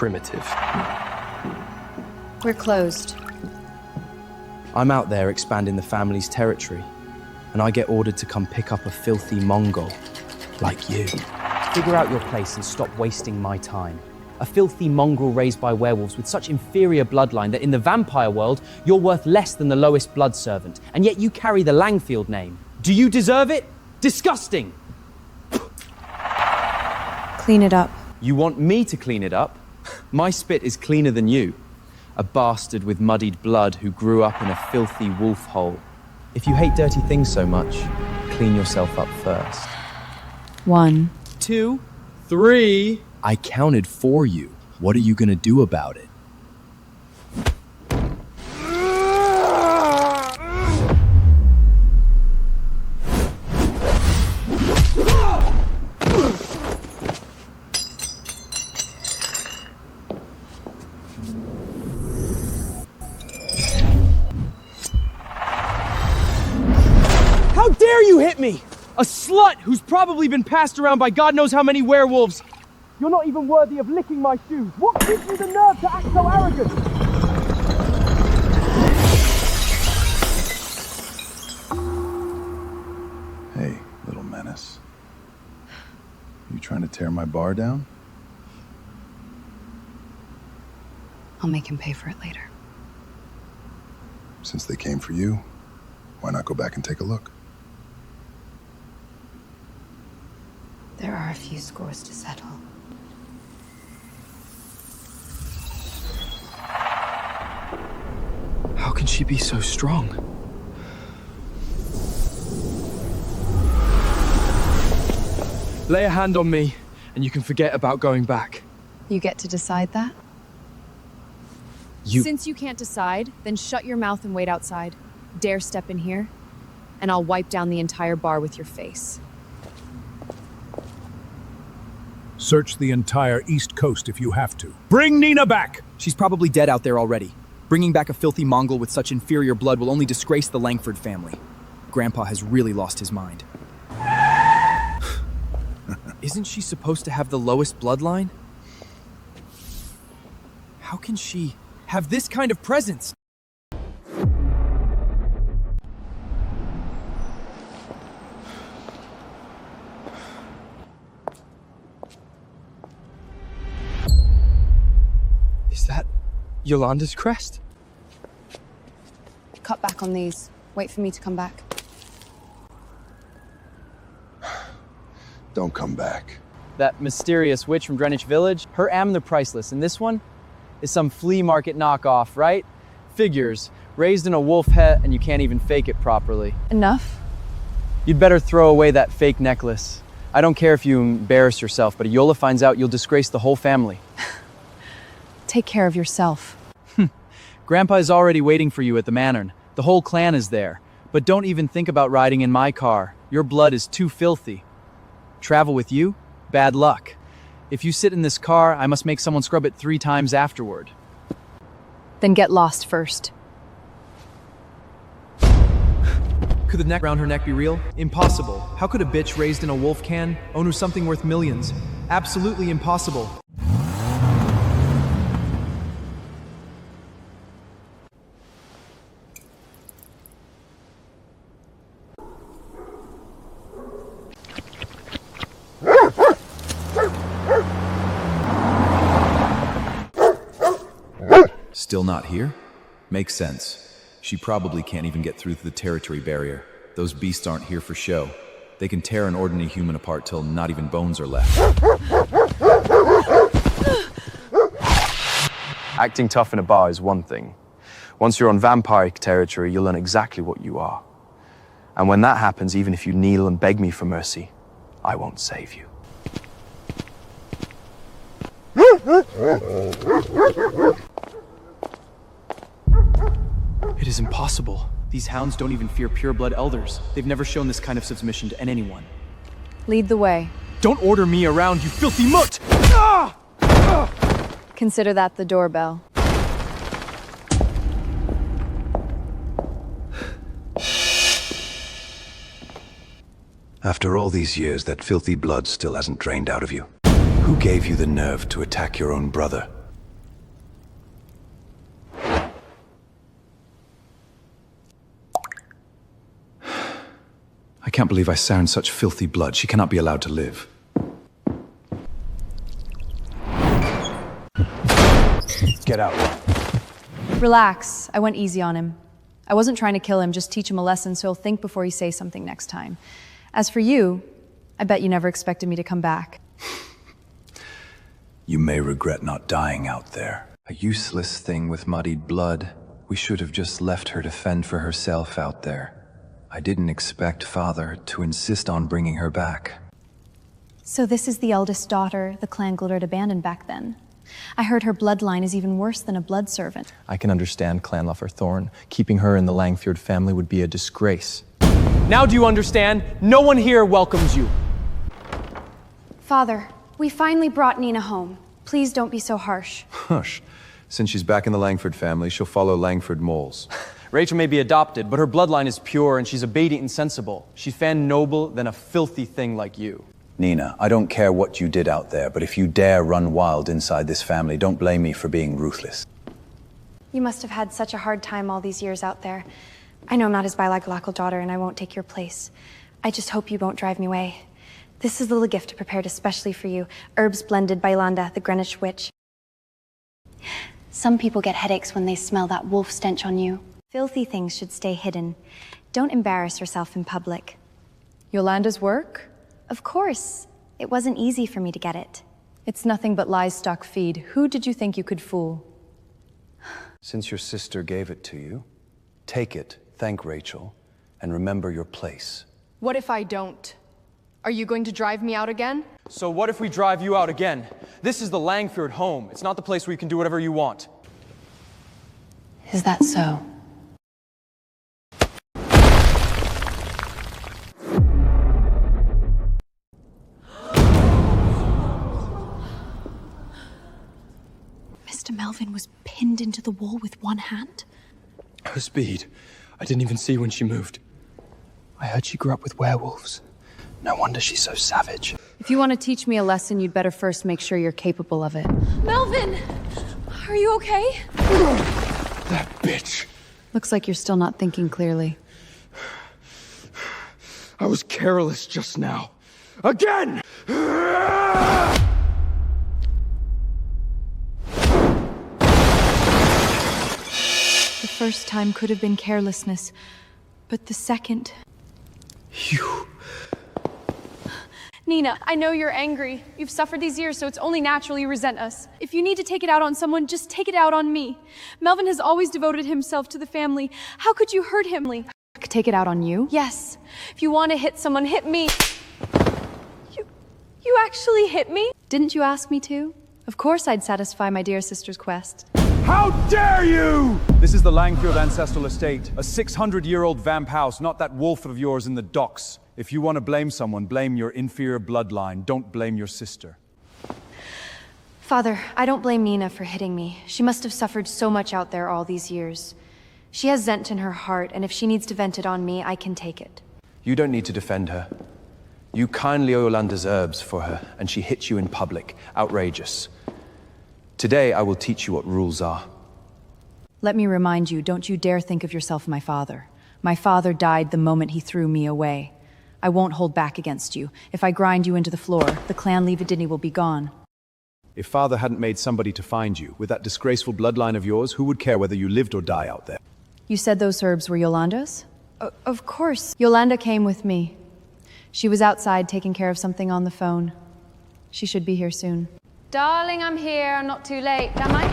primitive. We're closed. I'm out there expanding the family's territory, and I get ordered to come pick up a filthy Mongol like you. Figure out your place and stop wasting my time. A filthy mongrel raised by werewolves with such inferior bloodline that in the vampire world, you're worth less than the lowest blood servant, and yet you carry the Langford name. Do you deserve it? Disgusting! Clean it up. You want me to clean it up? My spit is cleaner than you. A bastard with muddied blood who grew up in a filthy wolf hole. If you hate dirty things so much, clean yourself up first. 1, 2, 3. I counted for you. What are you gonna do about it? How dare you hit me? A slut who's probably been passed around by God knows how many werewolves. You're not even worthy of licking my shoes. What gives you the nerve to act so arrogant? Hey, little menace. You trying to tear my bar down? I'll make him pay for it later. Since they came for you, why not go back and take a look? There are a few scores to settle. How can she be so strong? Lay a hand on me, and you can forget about going back. You get to decide that? Since you can't decide, then shut your mouth and wait outside. Dare step in here, and I'll wipe down the entire bar with your face. Search the entire East Coast if you have to. Bring Nina back! She's probably dead out there already. Bringing back a filthy Mongol with such inferior blood will only disgrace the Langford family. Grandpa has really lost his mind. Isn't she supposed to have the lowest bloodline? How can she have this kind of presence? Is that Yolanda's crest? Cut back on these. Wait for me to come back. Don't come back. That mysterious witch from Greenwich Village, her am the priceless, and this one is some flea market knockoff, right? Figures, raised in a wolf het and you can't even fake it properly. Enough? You'd better throw away that fake necklace. I don't care if you embarrass yourself, but if Yola finds out, you'll disgrace the whole family. Take care of yourself. Grandpa is already waiting for you at the manor. The whole clan is there. But don't even think about riding in my car. Your blood is too filthy. Travel with you? Bad luck. If you sit in this car, I must make someone scrub it 3 times afterward. Then get lost first. Could the neck around her neck be real? Impossible. How could a bitch raised in a wolf can own something worth millions? Absolutely impossible. Still not here? Makes sense. She probably can't even get through the territory barrier. Those beasts aren't here for show. They can tear an ordinary human apart till not even bones are left. Acting tough in a bar is one thing. Once you're on vampire territory, you'll learn exactly what you are. And when that happens, even if you kneel and beg me for mercy, I won't save you. It is impossible. These hounds don't even fear pureblood elders. They've never shown this kind of submission to anyone. Lead the way. Don't order me around, you filthy mutt! Consider that the doorbell. After all these years, that filthy blood still hasn't drained out of you. Who gave you the nerve to attack your own brother? can't believe I sound such filthy blood. She cannot be allowed to live. Get out. Relax. I went easy on him. I wasn't trying to kill him, just teach him a lesson so he'll think before he says something next time. As for you, I bet you never expected me to come back. You may regret not dying out there. A useless thing with muddied blood. We should have just left her to fend for herself out there. I didn't expect Father to insist on bringing her back. So this is the eldest daughter the clan Glurd abandoned back then. I heard her bloodline is even worse than a blood servant. I can understand Clan Thorn. Keeping her in the Langford family would be a disgrace. Now do you understand? No one here welcomes you. Father, we finally brought Nina home. Please don't be so harsh. Hush. Since she's back in the Langford family, she'll follow Langford moles. Rachel may be adopted, but her bloodline is pure and she's obedient and sensible. She's fan noble than a filthy thing like you. Nina, I don't care what you did out there, but if you dare run wild inside this family, don't blame me for being ruthless. You must have had such a hard time all these years out there. I know I'm not his biological daughter and I won't take your place. I just hope you won't drive me away. This is a little gift prepared especially for you. Herbs blended by Yolanda, the Greenwich witch. Some people get headaches when they smell that wolf stench on you. Filthy things should stay hidden. Don't embarrass yourself in public. Yolanda's work? Of course. It wasn't easy for me to get it. It's nothing but livestock feed. Who did you think you could fool? Since your sister gave it to you, take it, thank Rachel, and remember your place. What if I don't? Are you going to drive me out again? So what if we drive you out again? This is the Langford home. It's not the place where you can do whatever you want. Is that so? Mr. Melvin was pinned into the wall with one hand? Her speed. I didn't even see when she moved. I heard she grew up with werewolves. No wonder she's so savage. If you want to teach me a lesson, you'd better first make sure you're capable of it. Melvin! Are you okay? That bitch! Looks like you're still not thinking clearly. I was careless just now. Again! The first time could have been carelessness, but the second... You... Nina, I know you're angry. You've suffered these years, so it's only natural you resent us. If you need to take it out on someone, just take it out on me. Melvin has always devoted himself to the family. How could you hurt him? Take it out on you? Yes. If you want to hit someone, hit me. You actually hit me? Didn't you ask me to? Of course I'd satisfy my dear sister's quest. How dare you! This is the Langford ancestral estate, a 600-year-old vamp house, not that wolf of yours in the docks. If you want to blame someone, blame your inferior bloodline. Don't blame your sister. Father, I don't blame Nina for hitting me. She must have suffered so much out there all these years. She has Zent in her heart, and if she needs to vent it on me, I can take it. You don't need to defend her. You kindly owe Yolanda's herbs for her, and she hit you in public. Outrageous. Today, I will teach you what rules are. Let me remind you, don't you dare think of yourself my father. My father died the moment he threw me away. I won't hold back against you. If I grind you into the floor, the clan Levidini will be gone. If Father hadn't made somebody to find you, with that disgraceful bloodline of yours, who would care whether you lived or die out there? You said those herbs were Yolanda's? Of course. Yolanda came with me. She was outside taking care of something on the phone. She should be here soon. Darling, I'm here. I'm not too late, am I?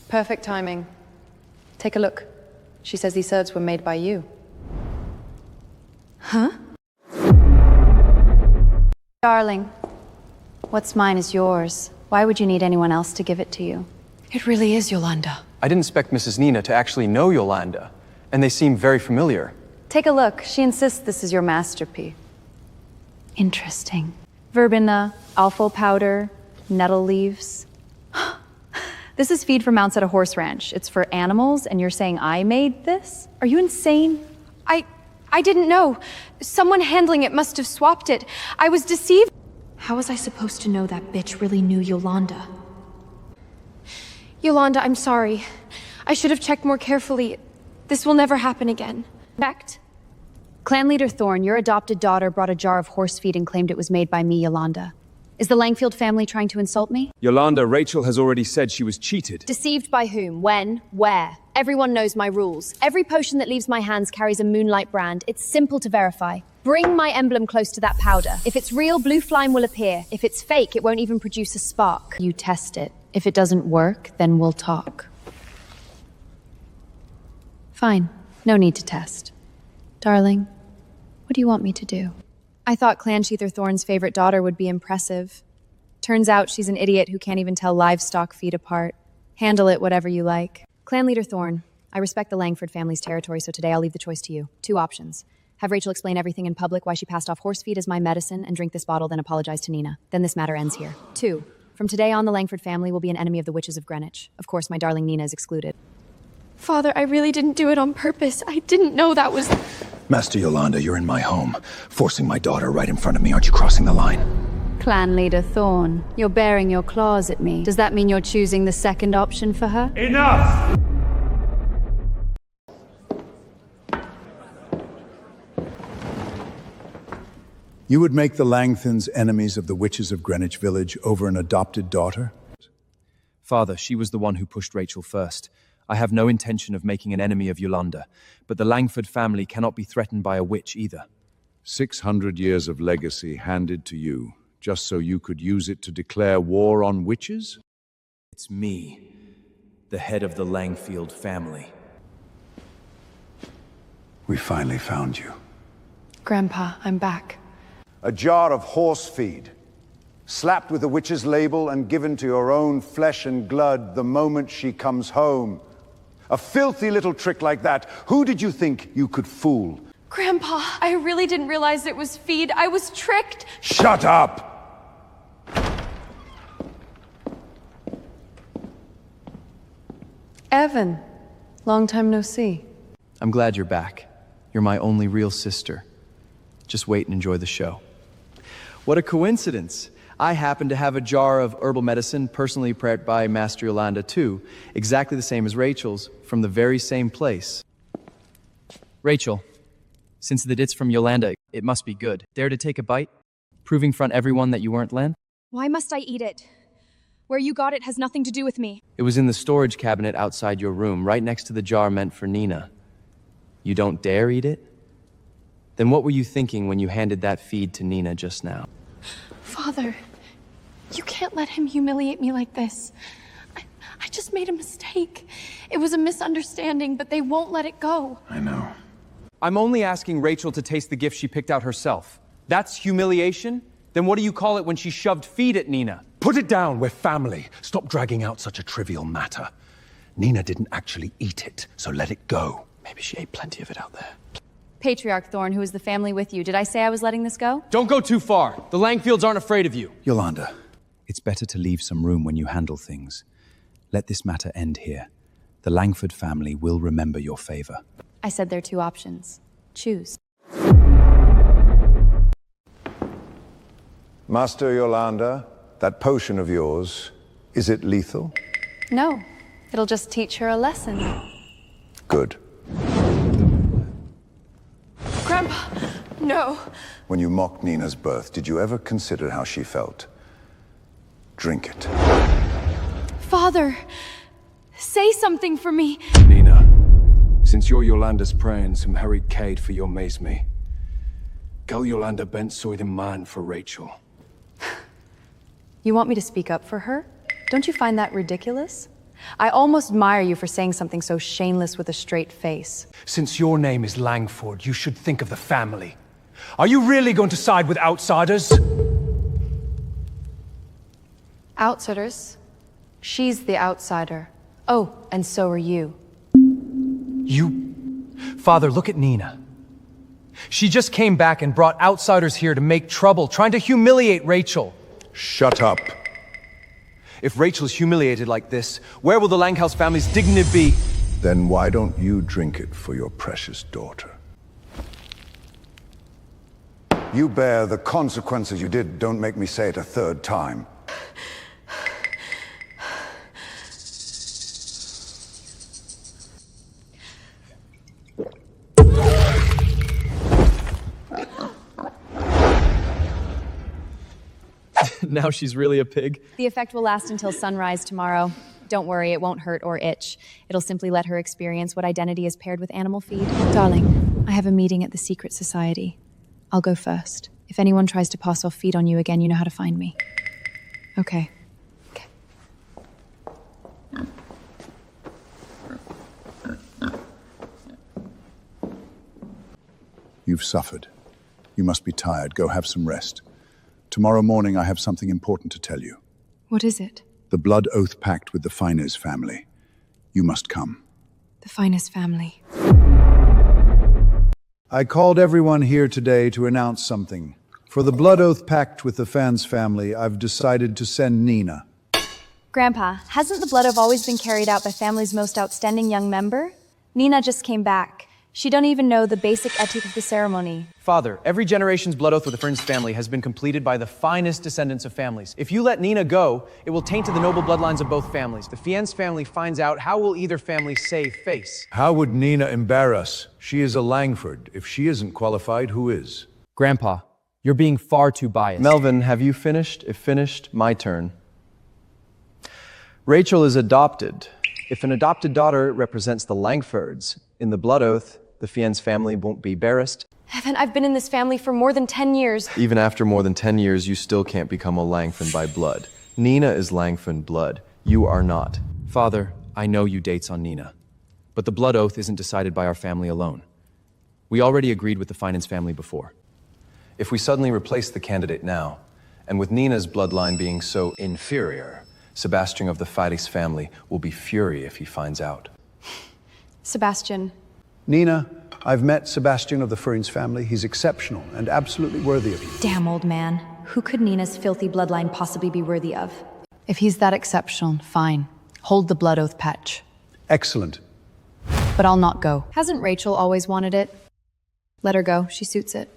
Perfect timing. Take a look. She says these herbs were made by you. Huh? Darling, what's mine is yours. Why would you need anyone else to give it to you? It really is Yolanda. I didn't expect Mrs. Nina to actually know Yolanda, and they seem very familiar. Take a look. She insists this is your masterpiece. Interesting. Verbena, alfol powder, nettle leaves. This is feed for mounts at a horse ranch. It's for animals, and you're saying I made this? Are you insane? I didn't know. Someone handling it must have swapped it. I was deceived. How was I supposed to know that bitch really knew Yolanda? Yolanda, I'm sorry. I should have checked more carefully. This will never happen again. Checked? Clan leader Thorne, your adopted daughter brought a jar of horse feed and claimed it was made by me, Yolanda. Is the Langfield family trying to insult me? Yolanda, Rachel has already said she was cheated. Deceived by whom? When? Where? Everyone knows my rules. Every potion that leaves my hands carries a Moonlight brand. It's simple to verify. Bring my emblem close to that powder. If it's real, blue flame will appear. If it's fake, it won't even produce a spark. You test it. If it doesn't work, then we'll talk. Fine. No need to test. Darling, what do you want me to do? I thought Clan Sheather Thorne's favorite daughter would be impressive. Turns out she's an idiot who can't even tell livestock feet apart. Handle it whatever you like. Clan leader Thorne, I respect the Langford family's territory, so today I'll leave the choice to you. 2 options. Have Rachel explain everything in public, why she passed off horse feed as my medicine, and drink this bottle, then apologize to Nina. Then this matter ends here. 2. From today on, the Langford family will be an enemy of the witches of Greenwich. Of course, my darling Nina is excluded. Father, I really didn't do it on purpose. I didn't know that was... Master Yolanda, you're in my home. Forcing my daughter right in front of me. Aren't you crossing the line? Clan leader Thorne, you're baring your claws at me. Does that mean you're choosing the second option for her? Enough! You would make the Langthans enemies of the witches of Greenwich Village over an adopted daughter? Father, she was the one who pushed Rachel first. I have no intention of making an enemy of Yolanda, but the Langford family cannot be threatened by a witch either. 600 years of legacy handed to you, just so you could use it to declare war on witches? It's me, the head of the Langfield family. We finally found you. Grandpa, I'm back. A jar of horse feed, slapped with the witch's label and given to your own flesh and blood the moment she comes home. A filthy little trick like that. Who did you think you could fool? Grandpa, I really didn't realize it was feed. I was tricked. Shut up! Evan, long time no see. I'm glad you're back. You're my only real sister. Just wait and enjoy the show. What a coincidence! I happen to have a jar of herbal medicine personally prepared by Master Yolanda too, exactly the same as Rachel's, from the very same place. Rachel, since the dit's from Yolanda, it must be good. Dare to take a bite? Proving front everyone that you weren't Len? Why must I eat it? Where you got it has nothing to do with me. It was in the storage cabinet outside your room, right next to the jar meant for Nina. You don't dare eat it? Then what were you thinking when you handed that feed to Nina just now? Father, you can't let him humiliate me like this. I just made a mistake. It was a misunderstanding, but they won't let it go. I know. I'm only asking Rachel to taste the gift she picked out herself. That's humiliation? Then what do you call it when she shoved feed at Nina? Put it down, we're family. Stop dragging out such a trivial matter. Nina didn't actually eat it, so let it go. Maybe she ate plenty of it out there. Patriarch Thorne, who is the family with you, did I say I was letting this go? Don't go too far. The Langfields aren't afraid of you. Yolanda, it's better to leave some room when you handle things. Let this matter end here. The Langford family will remember your favor. I said there are 2 options. Choose. Master Yolanda, that potion of yours, is it lethal? No, it'll just teach her a lesson. Good. Grandpa, no. When you mocked Nina's birth, did you ever consider how she felt? Drink it. Father, say something for me. Nina, since you're Yolanda's praying, some hurried Cade for your maze me. Gal Yolanda bent soid in man for Rachel. You want me to speak up for her? Don't you find that ridiculous? I almost admire you for saying something so shameless with a straight face. Since your name is Langford, you should think of the family. Are you really going to side with outsiders? Outsiders? She's the outsider. Oh, and so are you. Father, look at Nina. She just came back and brought outsiders here to make trouble, trying to humiliate Rachel. Shut up. If Rachel's humiliated like this, where will the Langhouse family's dignity be? Then why don't you drink it for your precious daughter? You bear the consequences you did. Don't make me say it a 3rd time. Now she's really a pig? The effect will last until sunrise tomorrow. Don't worry, it won't hurt or itch. It'll simply let her experience what identity is paired with animal feed. Darling, I have a meeting at the Secret Society. I'll go first. If anyone tries to pass off feed on you again, you know how to find me. Okay. You've suffered. You must be tired. Go have some rest. Tomorrow morning I have something important to tell you. What is it? The blood oath pact with the Finers family. You must come. The Finest family. I called everyone here today to announce something. For the blood oath pact with the Fans family, I've decided to send Nina. Grandpa, hasn't the blood oath always been carried out by family's most outstanding young member? Nina just came back. She don't even know the basic etiquette of the ceremony. Father, every generation's blood oath with the Ferns family has been completed by the finest descendants of families. If you let Nina go, it will taint the noble bloodlines of both families. The Fiennes family finds out, how will either family save face? How would Nina embarrass? She is a Langford. If she isn't qualified, who is? Grandpa, you're being far too biased. Melvin, have you finished? If finished, my turn. Rachel is adopted. If an adopted daughter represents the Langfords, in the blood oath, the Fiennes family won't be embarrassed. Evan, I've been in this family for more than 10 years. Even after more than 10 years, you still can't become a Langford by blood. Nina is Langford blood. You are not. Father, I know you dates on Nina, but the blood oath isn't decided by our family alone. We already agreed with the Finance family before. If we suddenly replace the candidate now, and with Nina's bloodline being so inferior, Sebastian of the Fides family will be furious if he finds out. Sebastian. Nina, I've met Sebastian of the Ferns family. He's exceptional and absolutely worthy of you. Damn, old man. Who could Nina's filthy bloodline possibly be worthy of? If he's that exceptional, fine. Hold the blood oath patch. Excellent. But I'll not go. Hasn't Rachel always wanted it? Let her go. She suits it.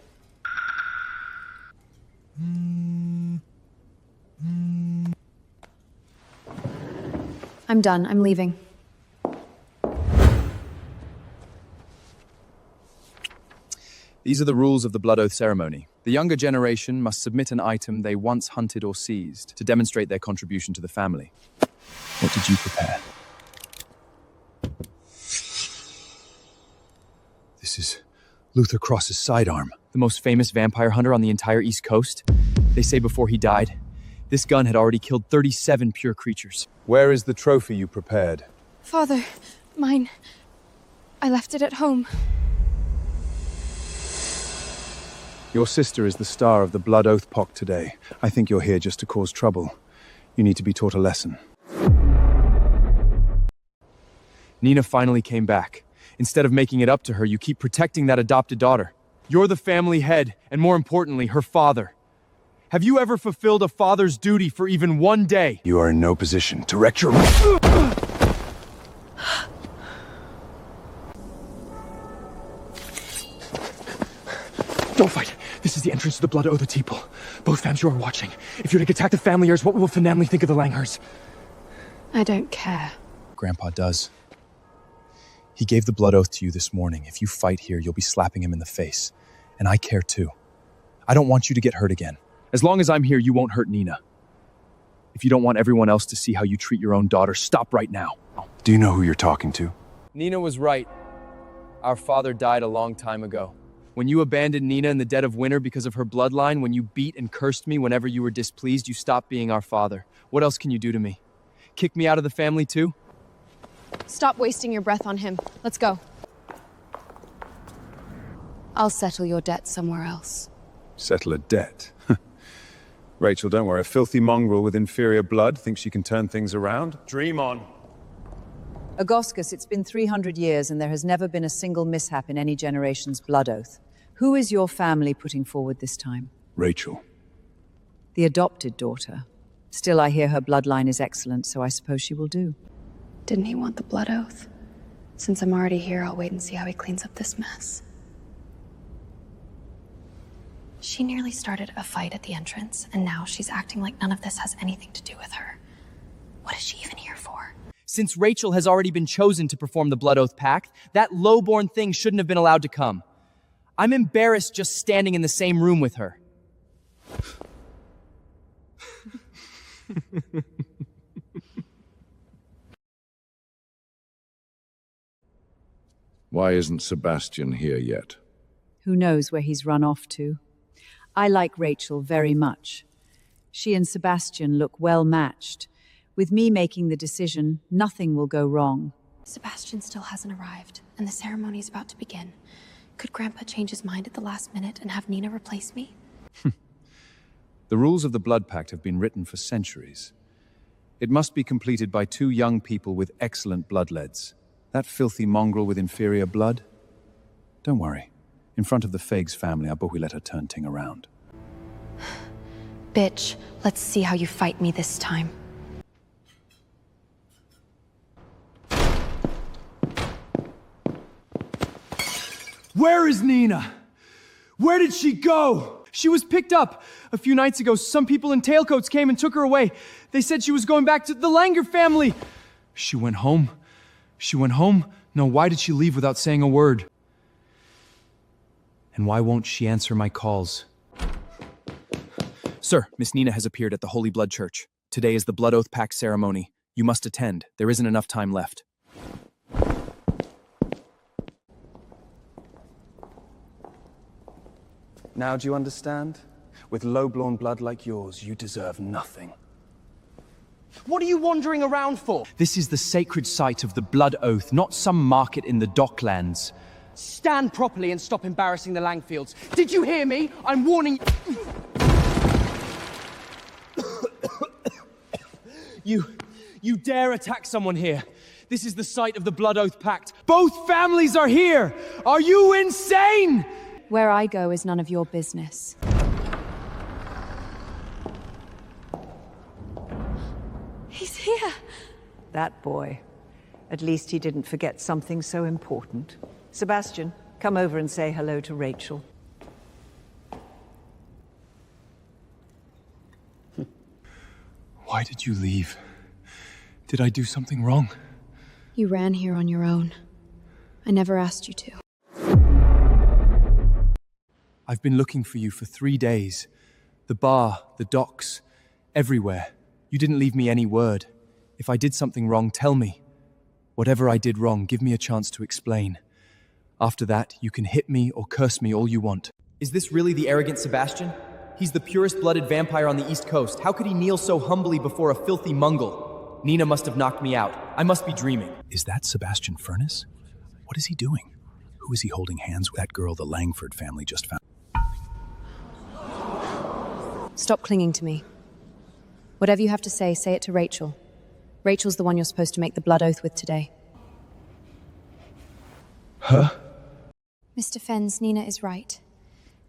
I'm done. I'm leaving. These are the rules of the blood oath ceremony. The younger generation must submit an item they once hunted or seized to demonstrate their contribution to the family. What did you prepare? This is Luther Cross's sidearm. The most famous vampire hunter on the entire East Coast. They say before he died, this gun had already killed 37 pure creatures. Where is the trophy you prepared? Father, mine. I left it at home. Your sister is the star of the blood oath pact today. I think you're here just to cause trouble. You need to be taught a lesson. Nina finally came back. Instead of making it up to her, you keep protecting that adopted daughter. You're the family head, and more importantly, her father. Have you ever fulfilled a father's duty for even one day? You are in no position to wreck your... Don't fight. This is the entrance to the blood oath of people. Both fams, you are watching. If you're to attack the family heirs, what will the family think of the Langhers? I don't care. Grandpa does. He gave the blood oath to you this morning. If you fight here, you'll be slapping him in the face. And I care too. I don't want you to get hurt again. As long as I'm here, you won't hurt Nina. If you don't want everyone else to see how you treat your own daughter, stop right now. Do you know who you're talking to? Nina was right. Our father died a long time ago. When you abandoned Nina in the dead of winter because of her bloodline, when you beat and cursed me whenever you were displeased, you stopped being our father. What else can you do to me? Kick me out of the family too? Stop wasting your breath on him. Let's go. I'll settle your debt somewhere else. Settle a debt. Rachel, don't worry. A filthy mongrel with inferior blood thinks she can turn things around. Dream on. Augustus, it's been 300 years and there has never been a single mishap in any generation's blood oath. Who is your family putting forward this time? Rachel. The adopted daughter. Still, I hear her bloodline is excellent, so I suppose she will do. Didn't he want the blood oath? Since I'm already here, I'll wait and see how he cleans up this mess. She nearly started a fight at the entrance, and now she's acting like none of this has anything to do with her. What is she even here for? Since Rachel has already been chosen to perform the blood oath pact, that low-born thing shouldn't have been allowed to come. I'm embarrassed just standing in the same room with her. Why isn't Sebastian here yet? Who knows where he's run off to? I like Rachel very much. She and Sebastian look well matched. With me making the decision, nothing will go wrong. Sebastian still hasn't arrived, and the ceremony is about to begin. Could Grandpa change his mind at the last minute and have Nina replace me? The rules of the Blood Pact have been written for centuries. It must be completed by 2 young people with excellent bloodleads. That filthy mongrel with inferior blood? Don't worry. In front of the Feigs family, I bet we let her turn ting around. Bitch, let's see how you fight me this time. Where is Nina? Where did she go? She was picked up. A few nights ago, some people in tailcoats came and took her away. They said she was going back to the Langford family. She went home. She went home? No, why did she leave without saying a word? And why won't she answer my calls? Sir, Miss Nina has appeared at the Holy Blood Church. Today is the Blood Oath Pact ceremony. You must attend. There isn't enough time left. Now do you understand? With low-blown blood like yours, you deserve nothing. What are you wandering around for? This is the sacred site of the Blood Oath, not some market in the Docklands. Stand properly and stop embarrassing the Langfields. Did you hear me? I'm warning you. You dare attack someone here. This is the site of the Blood Oath Pact. Both families are here! Are you insane? Where I go is none of your business. He's here. That boy. At least he didn't forget something so important. Sebastian, come over and say hello to Rachel. Why did you leave? Did I do something wrong? You ran here on your own. I never asked you to. I've been looking for you for 3 days. The bar, the docks, everywhere. You didn't leave me any word. If I did something wrong, tell me. Whatever I did wrong, give me a chance to explain. After that, you can hit me or curse me all you want. Is this really the arrogant Sebastian? He's the purest-blooded vampire on the East Coast. How could he kneel so humbly before a filthy Mongol? Nina must have knocked me out. I must be dreaming. Is that Sebastian Furness? What is he doing? Who is he holding hands with? That girl the Langford family just found. Stop clinging to me. Whatever you have to say it to Rachel. Rachel's the one you're supposed to make the blood oath with today. Huh? Mr. Fens, Nina is right.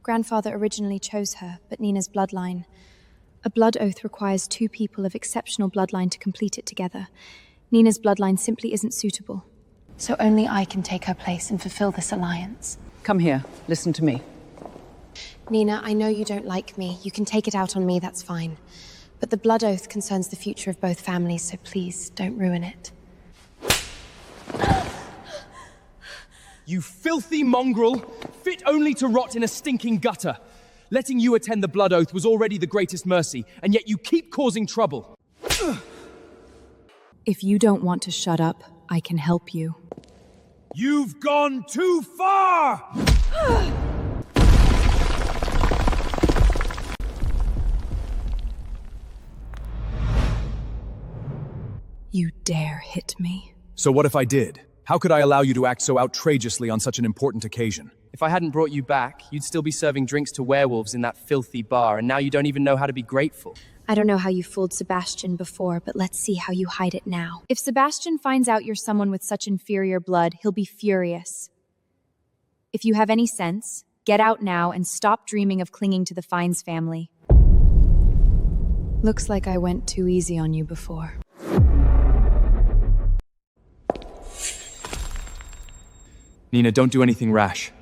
Grandfather originally chose her, but Nina's bloodline. A blood oath requires 2 people of exceptional bloodline to complete it together. Nina's bloodline simply isn't suitable. So only I can take her place and fulfill this alliance. Come here, listen to me. Nina, I know you don't like me. You can take it out on me, that's fine. But the blood oath concerns the future of both families, so please, don't ruin it. You filthy mongrel, fit only to rot in a stinking gutter. Letting you attend the blood oath was already the greatest mercy, and yet you keep causing trouble. If you don't want to shut up, I can help you. You've gone too far! You dare hit me? So what if I did? How could I allow you to act so outrageously on such an important occasion? If I hadn't brought you back, you'd still be serving drinks to werewolves in that filthy bar, and now you don't even know how to be grateful. I don't know how you fooled Sebastian before, but let's see how you hide it now. If Sebastian finds out you're someone with such inferior blood, he'll be furious. If you have any sense, get out now and stop dreaming of clinging to the Fiennes family. Looks like I went too easy on you before. Nina, don't do anything rash.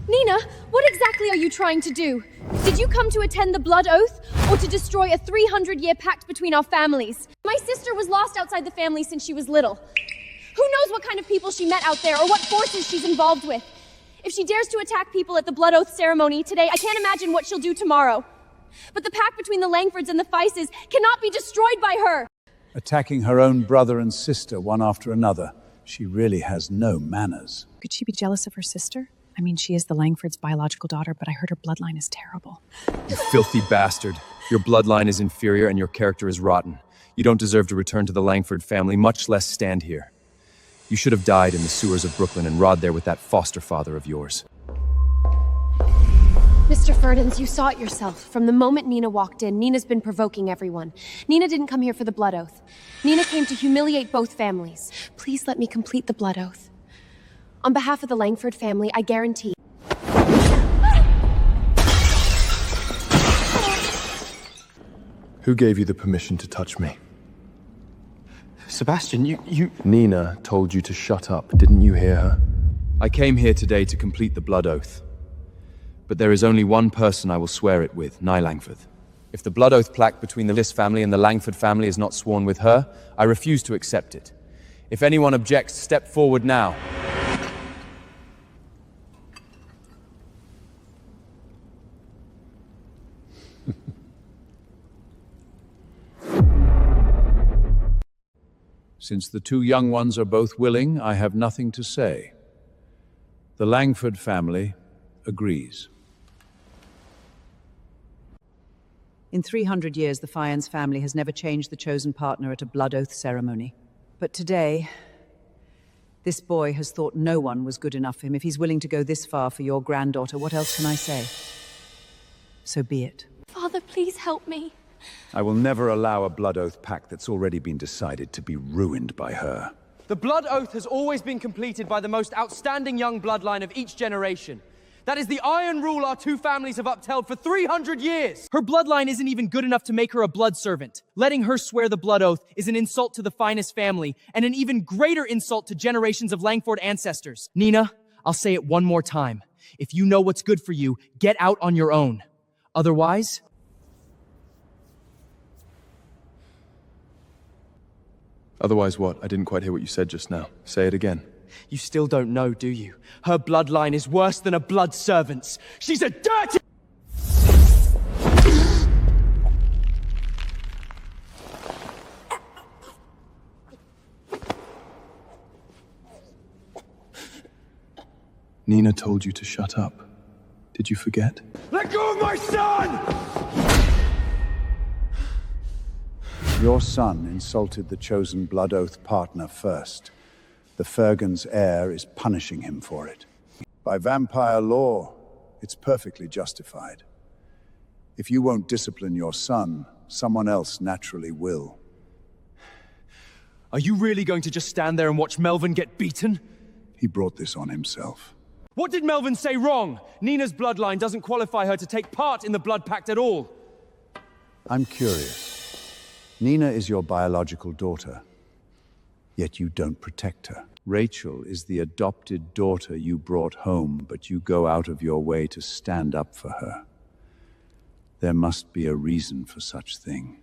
Nina, what exactly are you trying to do? Did you come to attend the blood oath, or to destroy a 300-year pact between our families? My sister was lost outside the family since she was little. Who knows what kind of people she met out there, or what forces she's involved with? If she dares to attack people at the blood oath ceremony today, I can't imagine what she'll do tomorrow. But the pact between the Langfords and the Feisses cannot be destroyed by her! Attacking her own brother and sister one after another. She really has no manners. Could she be jealous of her sister? I mean, she is the Langford's biological daughter, but I heard her bloodline is terrible. You filthy bastard. Your bloodline is inferior and your character is rotten. You don't deserve to return to the Langford family, much less stand here. You should have died in the sewers of Brooklyn and rot there with that foster father of yours. Mr. Ferdins, you saw it yourself. From the moment Nina walked in, Nina's been provoking everyone. Nina didn't come here for the blood oath. Nina came to humiliate both families. Please let me complete the blood oath. On behalf of the Langford family, I guarantee... Who gave you the permission to touch me? Sebastian, you... Nina told you to shut up, didn't you hear her? I came here today to complete the blood oath. But there is only one person I will swear it with, Nye Langford. If the blood oath plaque between the Liss family and the Langford family is not sworn with her, I refuse to accept it. If anyone objects, step forward now. Since the two young ones are both willing, I have nothing to say. The Langford family agrees. In 300 years, the Fyans family has never changed the chosen partner at a blood oath ceremony. But today, this boy has thought no one was good enough for him. If he's willing to go this far for your granddaughter, what else can I say? So be it. Father, please help me. I will never allow a blood oath pact that's already been decided to be ruined by her. The blood oath has always been completed by the most outstanding young bloodline of each generation. That is the iron rule our two families have upheld for 300 years! Her bloodline isn't even good enough to make her a blood servant. Letting her swear the blood oath is an insult to the finest family, and an even greater insult to generations of Langford ancestors. Nina, I'll say it one more time. If you know what's good for you, get out on your own. Otherwise... Otherwise what? I didn't quite hear what you said just now. Say it again. You still don't know, do you? Her bloodline is worse than a blood servant's. She's a dirty... Nina told you to shut up. Did you forget? Let go of my son! Your son insulted the chosen blood oath partner first. The Fergan's heir is punishing him for it. By vampire law, it's perfectly justified. If you won't discipline your son, someone else naturally will. Are you really going to just stand there and watch Melvin get beaten? He brought this on himself. What did Melvin say wrong? Nina's bloodline doesn't qualify her to take part in the blood pact at all. I'm curious. Nina is your biological daughter, yet you don't protect her. Rachel is the adopted daughter you brought home, but you go out of your way to stand up for her. There must be a reason for such thing.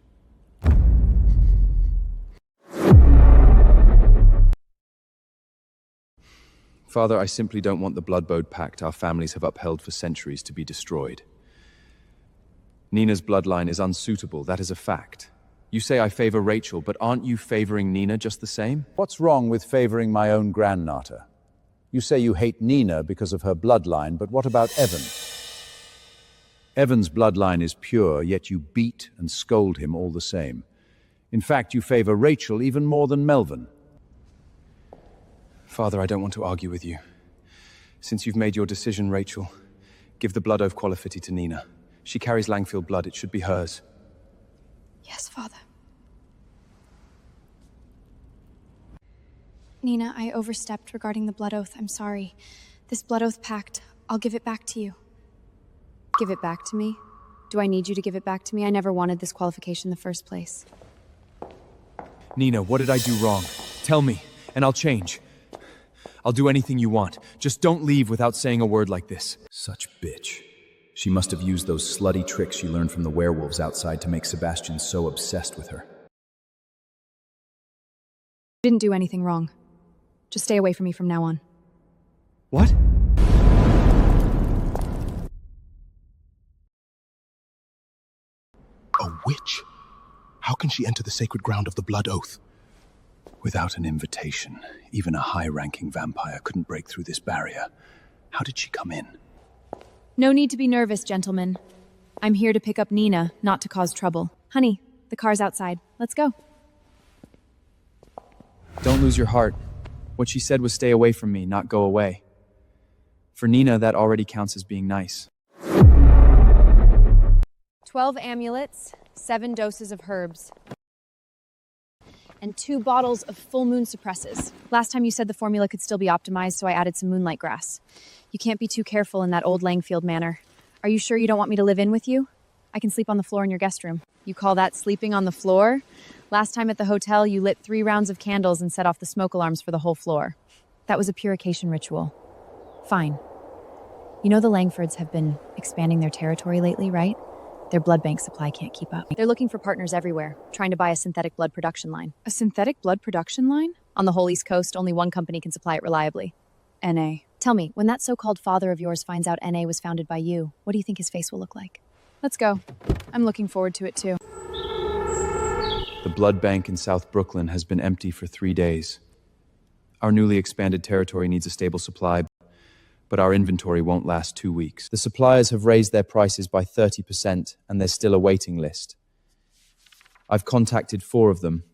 Father, I simply don't want the blood-bode pact our families have upheld for centuries to be destroyed. Nina's bloodline is unsuitable, that is a fact. You say I favor Rachel, but aren't you favoring Nina just the same? What's wrong with favoring my own granddaughter? You say you hate Nina because of her bloodline, but what about Evan? Evan's bloodline is pure, yet you beat and scold him all the same. In fact, you favor Rachel even more than Melvin. Father, I don't want to argue with you. Since you've made your decision, Rachel, give the blood oath qualifity to Nina. She carries Langfield blood, it should be hers. Yes, Father. Nina, I overstepped regarding the blood oath. I'm sorry. This blood oath pact, I'll give it back to you. Give it back to me? Do I need you to give it back to me? I never wanted this qualification in the first place. Nina, what did I do wrong? Tell me, and I'll change. I'll do anything you want. Just don't leave without saying a word like this. Such bitch. She must have used those slutty tricks she learned from the werewolves outside to make Sebastian so obsessed with her. Didn't do anything wrong. Just stay away from me from now on. What? witch. How can she enter the sacred ground of the Blood Oath? Without an invitation, even a high-ranking vampire couldn't break through this barrier. How did she come in? No need to be nervous, gentlemen. I'm here to pick up Nina, not to cause trouble. Honey, the car's outside. Let's go. Don't lose your heart. What she said was stay away from me, not go away. For Nina, that already counts as being nice. 12 amulets, 7 doses of herbs, and 2 bottles of full moon suppresses. Last time you said the formula could still be optimized, so I added some moonlight grass. You can't be too careful in that old Langford manor. Are you sure you don't want me to live in with you? I can sleep on the floor in your guest room. You call that sleeping on the floor? Last time at the hotel, you lit 3 rounds of candles and set off the smoke alarms for the whole floor. That was a purification ritual. Fine. You know the Langfords have been expanding their territory lately, right? Their blood bank supply can't keep up. They're looking for partners everywhere, trying to buy a synthetic blood production line. A synthetic blood production line? On the whole East Coast, only one company can supply it reliably. NA. Tell me, when that so-called father of yours finds out NA was founded by you, what do you think his face will look like? Let's go. I'm looking forward to it too. The blood bank in South Brooklyn has been empty for 3 days. Our newly expanded territory needs a stable supply, but our inventory won't last 2 weeks. The suppliers have raised their prices by 30%, and there's still a waiting list. I've contacted 4 of them.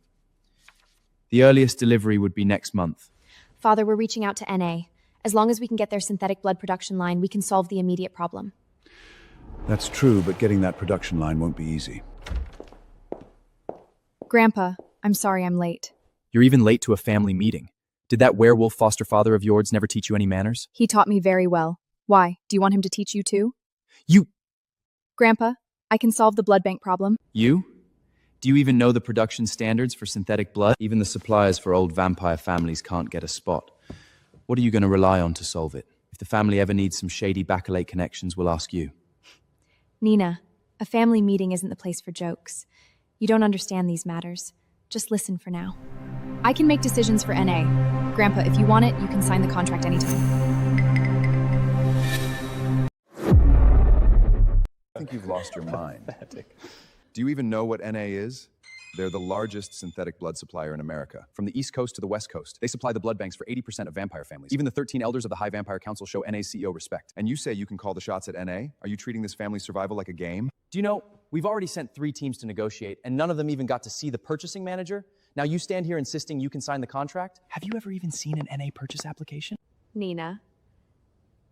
The earliest delivery would be next month. Father, we're reaching out to NA. As long as we can get their synthetic blood production line, we can solve the immediate problem. That's true, but getting that production line won't be easy. Grandpa, I'm sorry I'm late. You're even late to a family meeting. Did that werewolf foster father of yours never teach you any manners? He taught me very well. Why? Do you want him to teach you too? You... Grandpa, I can solve the blood bank problem. You? Do you even know the production standards for synthetic blood? Even the suppliers for old vampire families can't get a spot. What are you going to rely on to solve it? If the family ever needs some shady bacalate connections, we'll ask you. Nina, a family meeting isn't the place for jokes. You don't understand these matters. Just listen for now. I can make decisions for NA. Grandpa, if you want it, you can sign the contract anytime. I think you've lost your mind. Do you even know what NA is? They're the largest synthetic blood supplier in America. From the East Coast to the West Coast, they supply the blood banks for 80% of vampire families. Even the 13 elders of the High Vampire Council show NA's CEO respect. And you say you can call the shots at NA? Are you treating this family's survival like a game? Do you know, we've already sent 3 teams to negotiate, and none of them even got to see the purchasing manager? Now you stand here insisting you can sign the contract? Have you ever even seen an NA purchase application? Nina,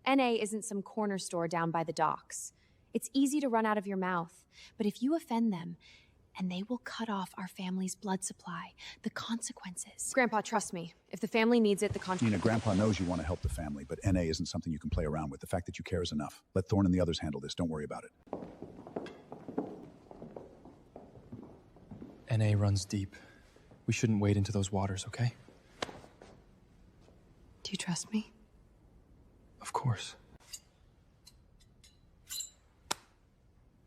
NA isn't some corner store down by the docks. It's easy to run out of your mouth, but if you offend them, and they will cut off our family's blood supply. The consequences. Grandpa, trust me. If the family needs it, the contract... Nina, Grandpa knows you want to help the family, but NA isn't something you can play around with. The fact that you care is enough. Let Thorne and the others handle this. Don't worry about it. NA runs deep. We shouldn't wade into those waters, okay? Do you trust me? Of course.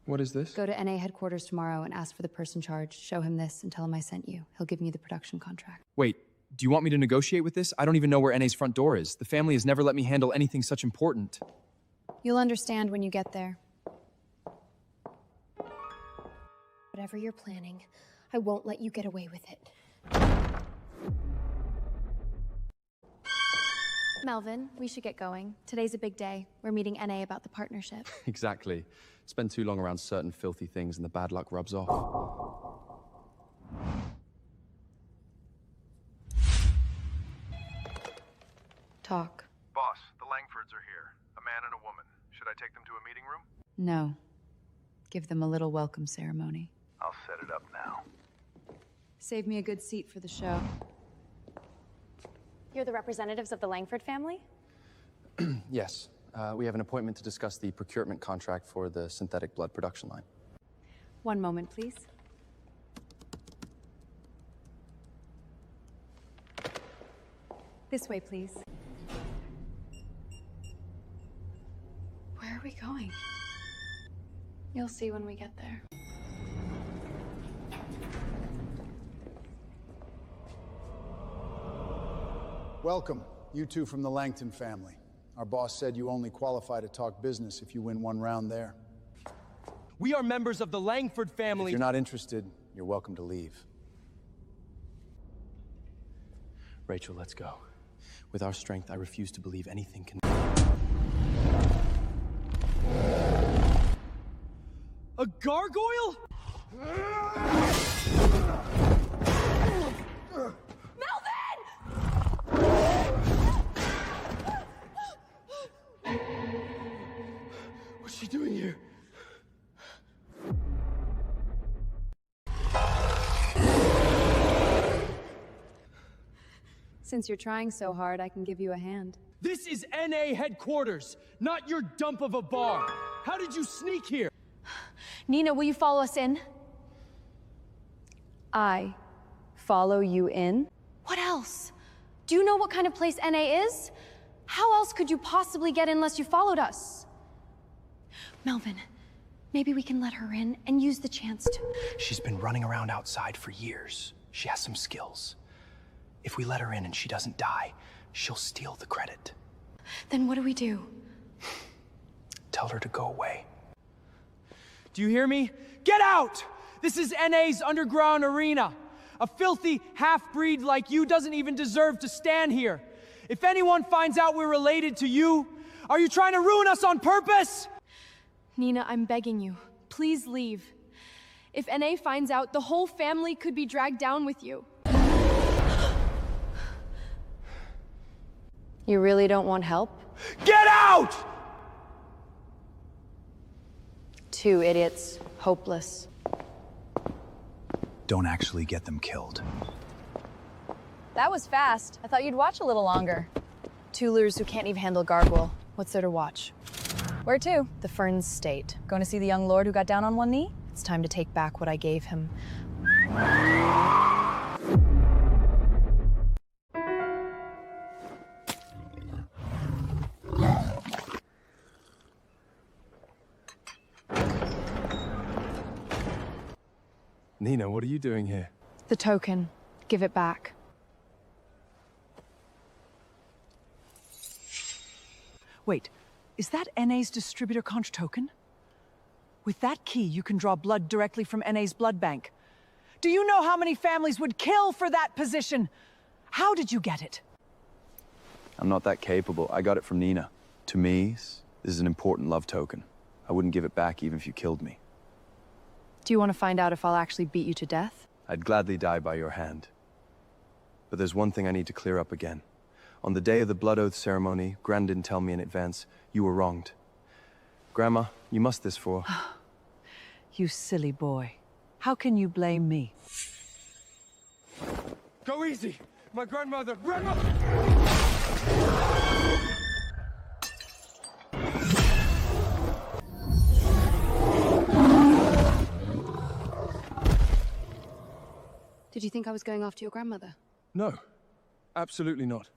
What is this? Go to NA headquarters tomorrow and ask for the person charged. Show him this and tell him I sent you. He'll give me the production contract. Wait, do you want me to negotiate with this? I don't even know where NA's front door is. The family has never let me handle anything such important. You'll understand when you get there. Whatever you're planning, I won't let you get away with it. Melvin, we should get going. Today's a big day. We're meeting NA about the partnership. Exactly. Spend too long around certain filthy things and the bad luck rubs off. Talk. Boss, the Langfords are here. A man and a woman. Should I take them to a meeting room? No. Give them a little welcome ceremony. I'll set it up now. Save me a good seat for the show. You're the representatives of the Langford family? Yes. We have an appointment to discuss the procurement contract for the synthetic blood production line. One moment, please. This way, please. Where are we going? You'll see when we get there. Welcome, you two from the Langton family. Our boss said you only qualify to talk business if you win one round there. We are members of the Langford family. If you're not interested, you're welcome to leave. Rachel, let's go. With our strength, I refuse to believe anything can... A gargoyle? What's she doing here? Since you're trying so hard, I can give you a hand. This is NA headquarters, not your dump of a bar. How did you sneak here? Nina, will you follow us in? I follow you in? What else? Do you know what kind of place NA is? How else could you possibly get in unless you followed us? Melvin, maybe we can let her in and use the chance to... She's been running around outside for years. She has some skills. If we let her in and she doesn't die, she'll steal the credit. Then what do we do? Tell her to go away. Do you hear me? Get out! This is NA's underground arena. A filthy half-breed like you doesn't even deserve to stand here. If anyone finds out we're related to you, are you trying to ruin us on purpose? Nina, I'm begging you. Please leave. If NA finds out, the whole family could be dragged down with you. You really don't want help? Get out! Two idiots, hopeless. Don't actually get them killed. That was fast. I thought you'd watch a little longer. Two losers who can't even handle gargoyle. What's there to watch? Where to? The Ferns State. Going to see the young lord who got down on one knee? It's time to take back what I gave him. Nina, what are you doing here? The token. Give it back. Wait, is that NA's distributor conch token? With that key, you can draw blood directly from NA's blood bank. Do you know how many families would kill for that position? How did you get it? I'm not that capable. I got it from Nina. To me, this is an important love token. I wouldn't give it back even if you killed me. Do you want to find out if I'll actually beat you to death? I'd gladly die by your hand. But there's one thing I need to clear up again. On the day of the blood oath ceremony, Gran didn't tell me in advance. You were wronged. Grandma, you must this for... You silly boy. How can you blame me? Go easy! My grandmother! Grandmother! Did you think I was going after your grandmother? No, absolutely not.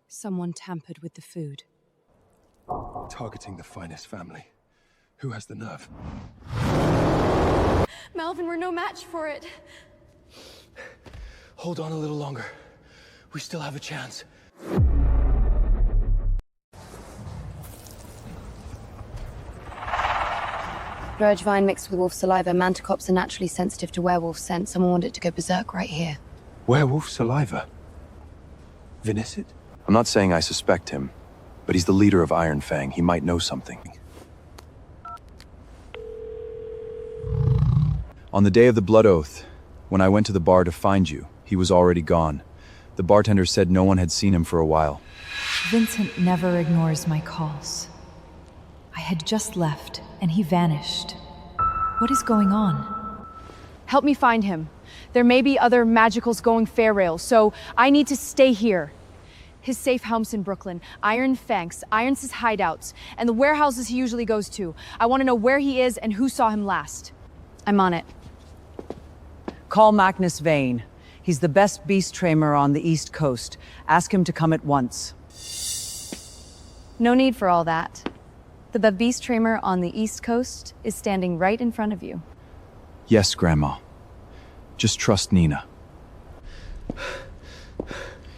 Someone tampered with the food. Targeting the finest family. Who has the nerve? Melvin, we're no match for it. Hold on a little longer. We still have a chance. Birch vine mixed with wolf saliva. Manticops are naturally sensitive to werewolf scent. Someone wanted to go berserk right here. Werewolf saliva? Vincent? I'm not saying I suspect him, but he's the leader of Iron Fang. He might know something. On the day of the blood oath, when I went to the bar to find you, he was already gone. The bartender said no one had seen him for a while. Vincent never ignores my calls. I had just left, and he vanished. What is going on? Help me find him. There may be other magicals going fair rail, so I need to stay here. His safe house in Brooklyn, Iron Fangs, Irons' hideouts, and the warehouses he usually goes to. I want to know where he is and who saw him last. I'm on it. Call Magnus Vane. He's the best beast tamer on the East Coast. Ask him to come at once. No need for all that. The beast tamer on the East Coast is standing right in front of you. Yes, Grandma. Just trust Nina.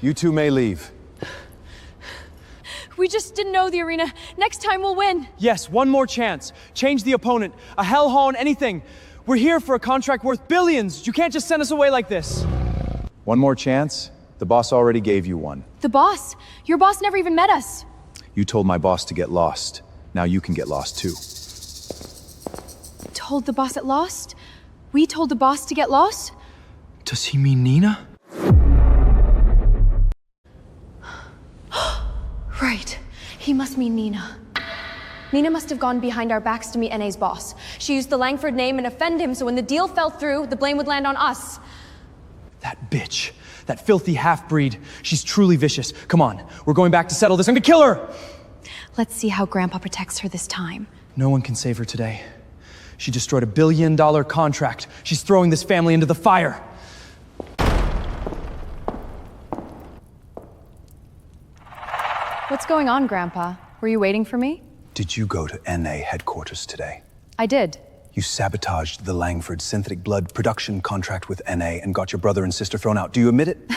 You two may leave. We just didn't know the arena. Next time we'll win. Yes, one more chance. Change the opponent. A hellhound, anything. We're here for a contract worth billions. You can't just send us away like this. One more chance? The boss already gave you one. The boss? Your boss never even met us. You told my boss to get lost. Now you can get lost too. Told the boss at Lost? We told the boss to get lost? Does he mean Nina? Right. He must mean Nina. Nina must have gone behind our backs to meet NA's boss. She used the Langford name and offend him, so when the deal fell through, the blame would land on us. That bitch. That filthy half-breed. She's truly vicious. Come on, we're going back to settle this. I'm gonna kill her! Let's see how Grandpa protects her this time. No one can save her today. She destroyed $1 billion contract. She's throwing this family into the fire. What's going on, Grandpa? Were you waiting for me? Did you go to NA headquarters today? I did. You sabotaged the Langford synthetic blood production contract with NA and got your brother and sister thrown out. Do you admit it?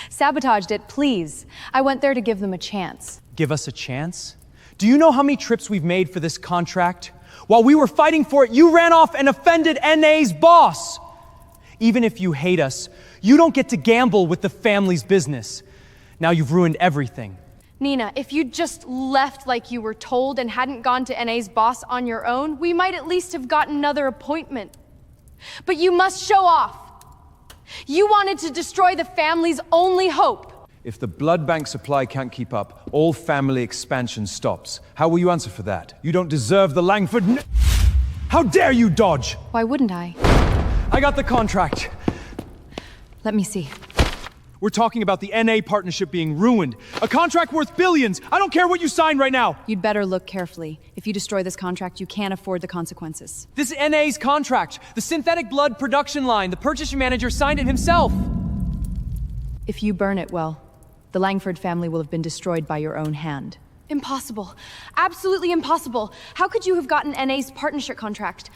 Sabotaged it, please. I went there to give them a chance. Give us a chance? Do you know how many trips we've made for this contract? While we were fighting for it, you ran off and offended NA's boss. Even if you hate us, you don't get to gamble with the family's business. Now you've ruined everything. Nina, if you'd just left like you were told and hadn't gone to NA's boss on your own, we might at least have gotten another appointment. But you must show off. You wanted to destroy the family's only hope. If the blood bank supply can't keep up, all family expansion stops. How will you answer for that? You don't deserve the Langford How dare you dodge? Why wouldn't I? I got the contract. Let me see. We're talking about the NA partnership being ruined. A contract worth billions. I don't care what you sign right now. You'd better look carefully. If you destroy this contract, you can't afford the consequences. This is NA's contract. The synthetic blood production line. The purchase manager signed it himself. If you burn it, well, the Langford family will have been destroyed by your own hand. Impossible. Absolutely impossible. How could you have gotten NA's partnership contract?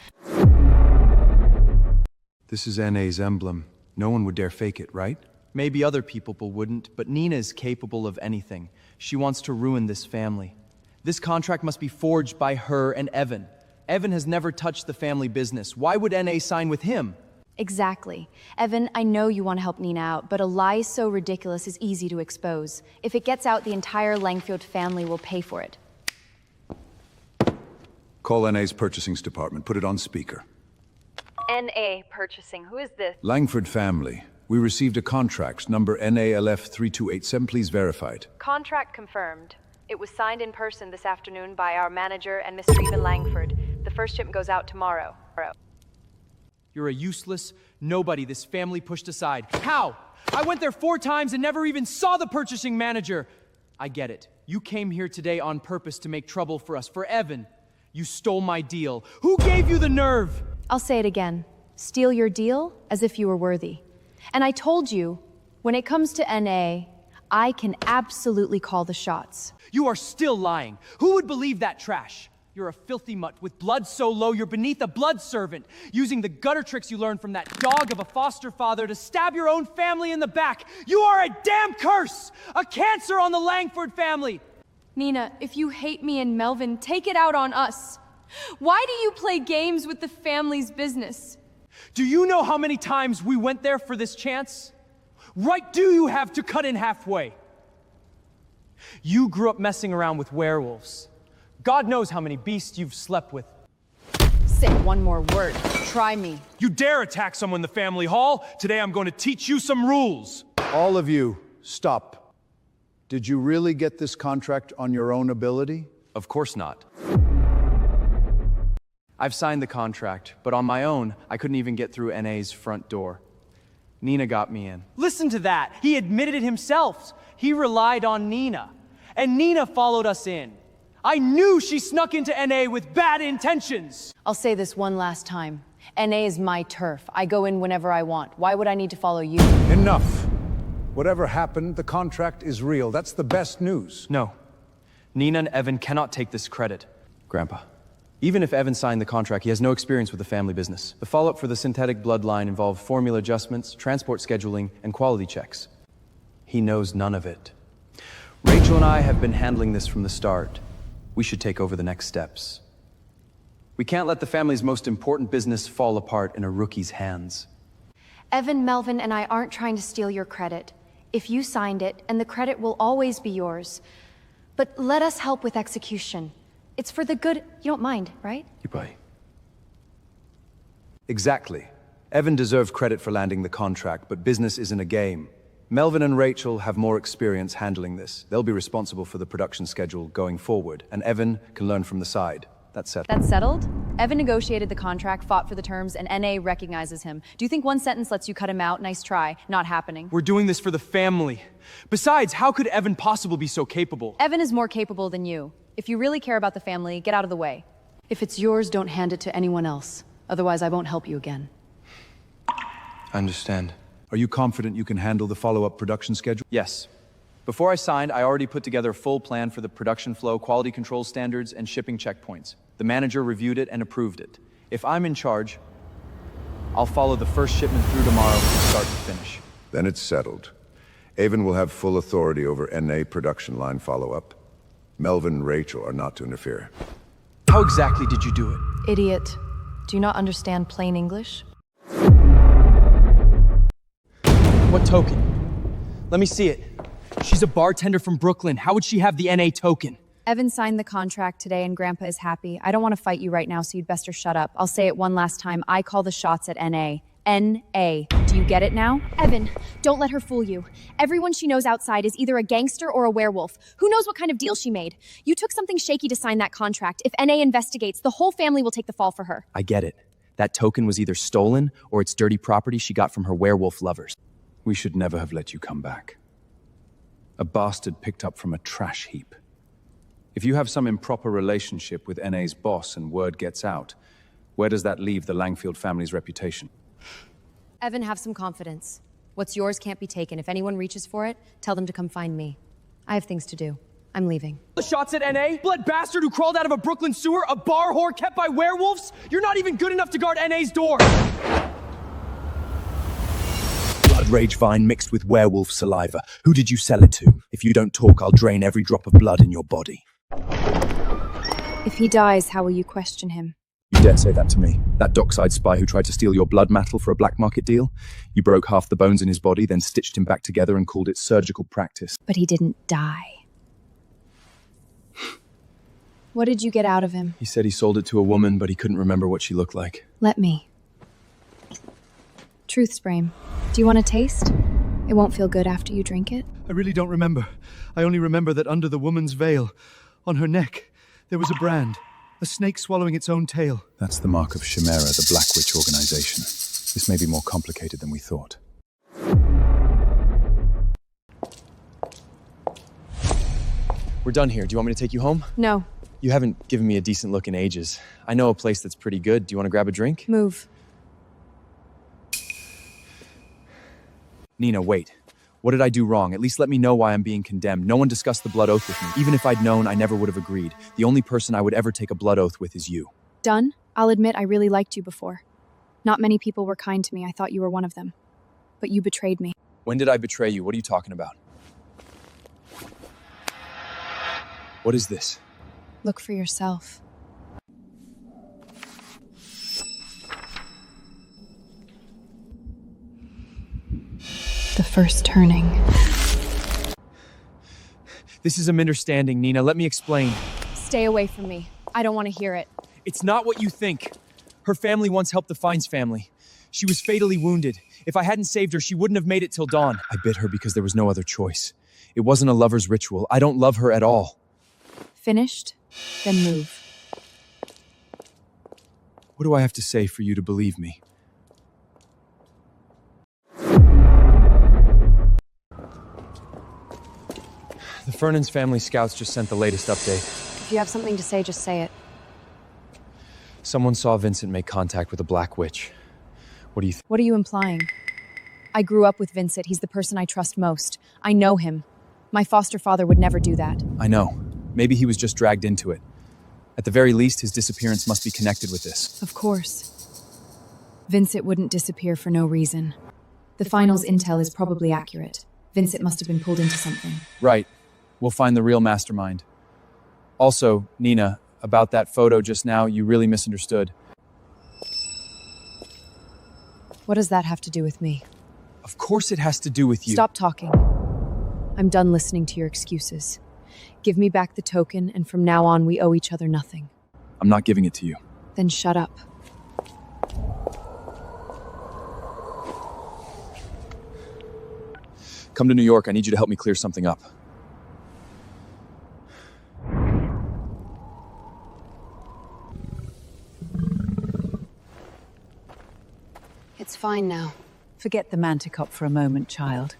This is NA's emblem. No one would dare fake it, right? Maybe other people wouldn't, but Nina is capable of anything. She wants to ruin this family. This contract must be forged by her and Evan. Evan has never touched the family business. Why would NA sign with him? Exactly. Evan, I know you want to help Nina out, but a lie so ridiculous is easy to expose. If it gets out, the entire Langford family will pay for it. Call NA's purchasing department. Put it on speaker. NA Purchasing. Who is this? Langford family. We received a contract, number NALF3287. Please verify it. Contract confirmed. It was signed in person this afternoon by our manager and Mr. Stephen Langford. The first shipment goes out tomorrow. You're a useless nobody this family pushed aside. How? I went there 4 times and never even saw the purchasing manager. I get it. You came here today on purpose to make trouble for us, for Evan. You stole my deal. Who gave you the nerve? I'll say it again. Steal your deal as if you were worthy. And I told you, when it comes to NA, I can absolutely call the shots. You are still lying. Who would believe that trash? You're a filthy mutt with blood so low you're beneath a blood servant, using the gutter tricks you learned from that dog of a foster father to stab your own family in the back. You are a damn curse! A cancer on the Langford family! Nina, if you hate me and Melvin, take it out on us. Why do you play games with the family's business? Do you know how many times we went there for this chance? Right do you have to cut in halfway? You grew up messing around with werewolves. God knows how many beasts you've slept with. Say one more word. Try me. You dare attack someone in the family hall? Today I'm going to teach you some rules. All of you, stop. Did you really get this contract on your own ability? Of course not. I've signed the contract, but on my own, I couldn't even get through NA's front door. Nina got me in. Listen to that! He admitted it himself. He relied on Nina. And Nina followed us in. I knew she snuck into NA with bad intentions! I'll say this one last time. NA is my turf. I go in whenever I want. Why would I need to follow you? Enough. Whatever happened, the contract is real. That's the best news. No. Nina and Evan cannot take this credit. Grandpa. Even if Evan signed the contract, he has no experience with the family business. The follow-up for the synthetic bloodline involved formula adjustments, transport scheduling, and quality checks. He knows none of it. Rachel and I have been handling this from the start. We should take over the next steps. We can't let the family's most important business fall apart in a rookie's hands. Evan, Melvin, and I aren't trying to steal your credit. If you signed it, and the credit will always be yours. But let us help with execution. It's for the good. You don't mind, right? Goodbye. Exactly. Evan deserved credit for landing the contract, but business isn't a game. Melvin and Rachel have more experience handling this. They'll be responsible for the production schedule going forward, and Evan can learn from the side. That's settled. That's settled? Evan negotiated the contract, fought for the terms, and NA recognizes him. Do you think one sentence lets you cut him out? Nice try. Not happening. We're doing this for the family. Besides, how could Evan possibly be so capable? Evan is more capable than you. If you really care about the family, get out of the way. If it's yours, don't hand it to anyone else. Otherwise, I won't help you again. I understand. Are you confident you can handle the follow-up production schedule? Yes. Before I signed, I already put together a full plan for the production flow, quality control standards, and shipping checkpoints. The manager reviewed it and approved it. If I'm in charge, I'll follow the first shipment through tomorrow from start to finish. Then it's settled. Avon will have full authority over NA production line follow-up. Melvin and Rachel are not to interfere. How exactly did you do it? Idiot. Do you not understand plain English? What token? Let me see it. She's a bartender from Brooklyn. How would she have the NA token? Evan signed the contract today and Grandpa is happy. I don't want to fight you right now, so you'd best shut up. I'll say it one last time. I call the shots at NA. NA. Do you get it now? Evan, don't let her fool you. Everyone she knows outside is either a gangster or a werewolf. Who knows what kind of deal she made? You took something shaky to sign that contract. If NA investigates, the whole family will take the fall for her. I get it. That token was either stolen or it's dirty property she got from her werewolf lovers. We should never have let you come back. A bastard picked up from a trash heap. If you have some improper relationship with NA's boss and word gets out, where does that leave the Langford family's reputation? Evan, have some confidence. What's yours can't be taken. If anyone reaches for it, tell them to come find me. I have things to do. I'm leaving. The shots at NA? Blood bastard who crawled out of a Brooklyn sewer? A bar whore kept by werewolves? You're not even good enough to guard NA's door! Blood rage vine mixed with werewolf saliva. Who did you sell it to? If you don't talk, I'll drain every drop of blood in your body. If he dies, how will you question him? You dare say that to me? That dockside spy who tried to steal your blood metal for a black market deal? You broke half the bones in his body, then stitched him back together and called it surgical practice. But he didn't die. What did you get out of him? He said he sold it to a woman, but he couldn't remember what she looked like. Let me. Truth Sprame. Do you want a taste? It won't feel good after you drink it. I really don't remember. I only remember that under the woman's veil, on her neck, there was a brand. A snake swallowing its own tail. That's the mark of Chimera, the Black Witch organization. This may be more complicated than we thought. We're done here. Do you want me to take you home? No. You haven't given me a decent look in ages. I know a place that's pretty good. Do you want to grab a drink? Move. Nina, wait. What did I do wrong? At least let me know why I'm being condemned. No one discussed the blood oath with me. Even if I'd known, I never would have agreed. The only person I would ever take a blood oath with is you. Done? I'll admit I really liked you before. Not many people were kind to me. I thought you were one of them. But you betrayed me. When did I betray you? What are you talking about? What is this? Look for yourself. The first turning. This is a misunderstanding, Nina. Let me explain. Stay away from me. I don't want to hear it. It's not what you think. Her family once helped the Fines family. She was fatally wounded. If I hadn't saved her, she wouldn't have made it till dawn. I bit her because there was no other choice. It wasn't a lover's ritual. I don't love her at all. Finished? Then move. What do I have to say for you to believe me? The Fernan's family scouts just sent the latest update. If you have something to say, just say it. Someone saw Vincent make contact with a Black Witch. What do you think? What are you implying? I grew up with Vincent. He's the person I trust most. I know him. My foster father would never do that. I know. Maybe he was just dragged into it. At the very least, his disappearance must be connected with this. Of course. Vincent wouldn't disappear for no reason. The finals intel is probably accurate. Vincent must have been pulled into something. Right. We'll find the real mastermind. Also, Nina, about that photo just now, you really misunderstood. What does that have to do with me? Of course it has to do with you. Stop talking. I'm done listening to your excuses. Give me back the token, and from now on, we owe each other nothing. I'm not giving it to you. Then shut up. Come to New York. I need you to help me clear something up. It's fine now. Forget the Manticop for a moment, child.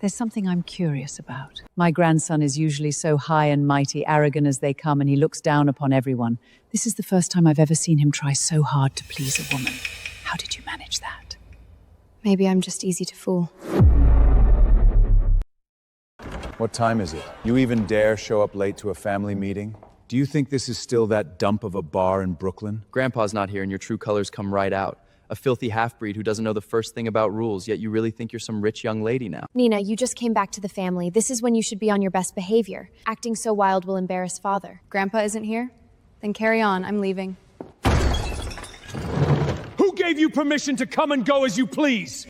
There's something I'm curious about. My grandson is usually so high and mighty, arrogant as they come, and he looks down upon everyone. This is the first time I've ever seen him try so hard to please a woman. How did you manage that? Maybe I'm just easy to fool. What time is it? You even dare show up late to a family meeting? Do you think this is still that dump of a bar in Brooklyn? Grandpa's not here and your true colors come right out. A filthy half-breed who doesn't know the first thing about rules, yet you really think you're some rich young lady now. Nina, you just came back to the family. This is when you should be on your best behavior. Acting so wild will embarrass father. Grandpa isn't here? Then carry on. I'm leaving. Who gave you permission to come and go as you please?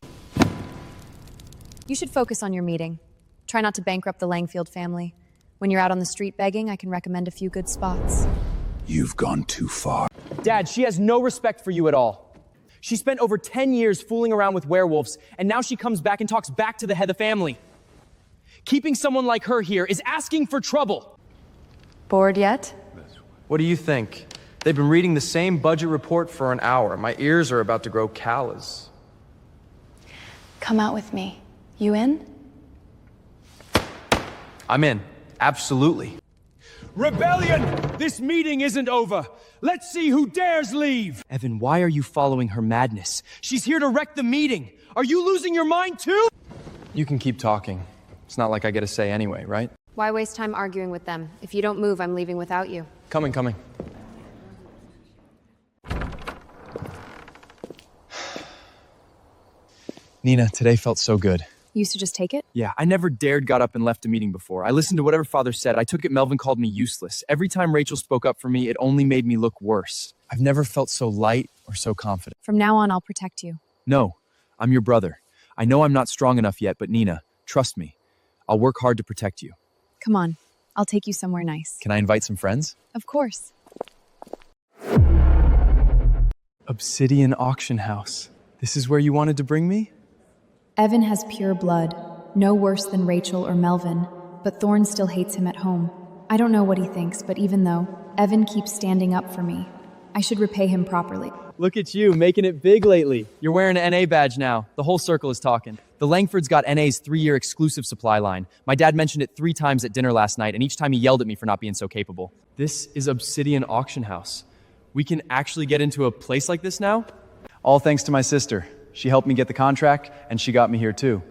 You should focus on your meeting. Try not to bankrupt the Langford family. When you're out on the street begging, I can recommend a few good spots. You've gone too far. Dad, she has no respect for you at all. She spent over 10 years fooling around with werewolves, and now she comes back and talks back to the head of the family. Keeping someone like her here is asking for trouble. Bored yet? What do you think? They've been reading the same budget report for an hour. My ears are about to grow callous. Come out with me. You in? I'm in. Absolutely. Rebellion! This meeting isn't over. Let's see who dares leave. Evan, why are you following her madness? She's here to wreck the meeting. Are you losing your mind too? You can keep talking. It's not like I get a say anyway, right? Why waste time arguing with them? If you don't move, I'm leaving without you. Coming. Nina, today felt so good. You used to just take it? Yeah, I never dared got up and left a meeting before. I listened to whatever father said. I took it Melvin called me useless. Every time Rachel spoke up for me, it only made me look worse. I've never felt so light or so confident. From now on, I'll protect you. No, I'm your brother. I know I'm not strong enough yet, but Nina, trust me. I'll work hard to protect you. Come on, I'll take you somewhere nice. Can I invite some friends? Of course. Obsidian Auction House. This is where you wanted to bring me? Evan has pure blood, no worse than Rachel or Melvin, but Thorne still hates him at home. I don't know what he thinks, but even though, Evan keeps standing up for me. I should repay him properly. Look at you, making it big lately. You're wearing an NA badge now. The whole circle is talking. The Langfords got NA's 3-year exclusive supply line. My dad mentioned it 3 times at dinner last night, and each time he yelled at me for not being so capable. This is Obsidian Auction House. We can actually get into a place like this now? All thanks to my sister. She helped me get the contract, and she got me here too.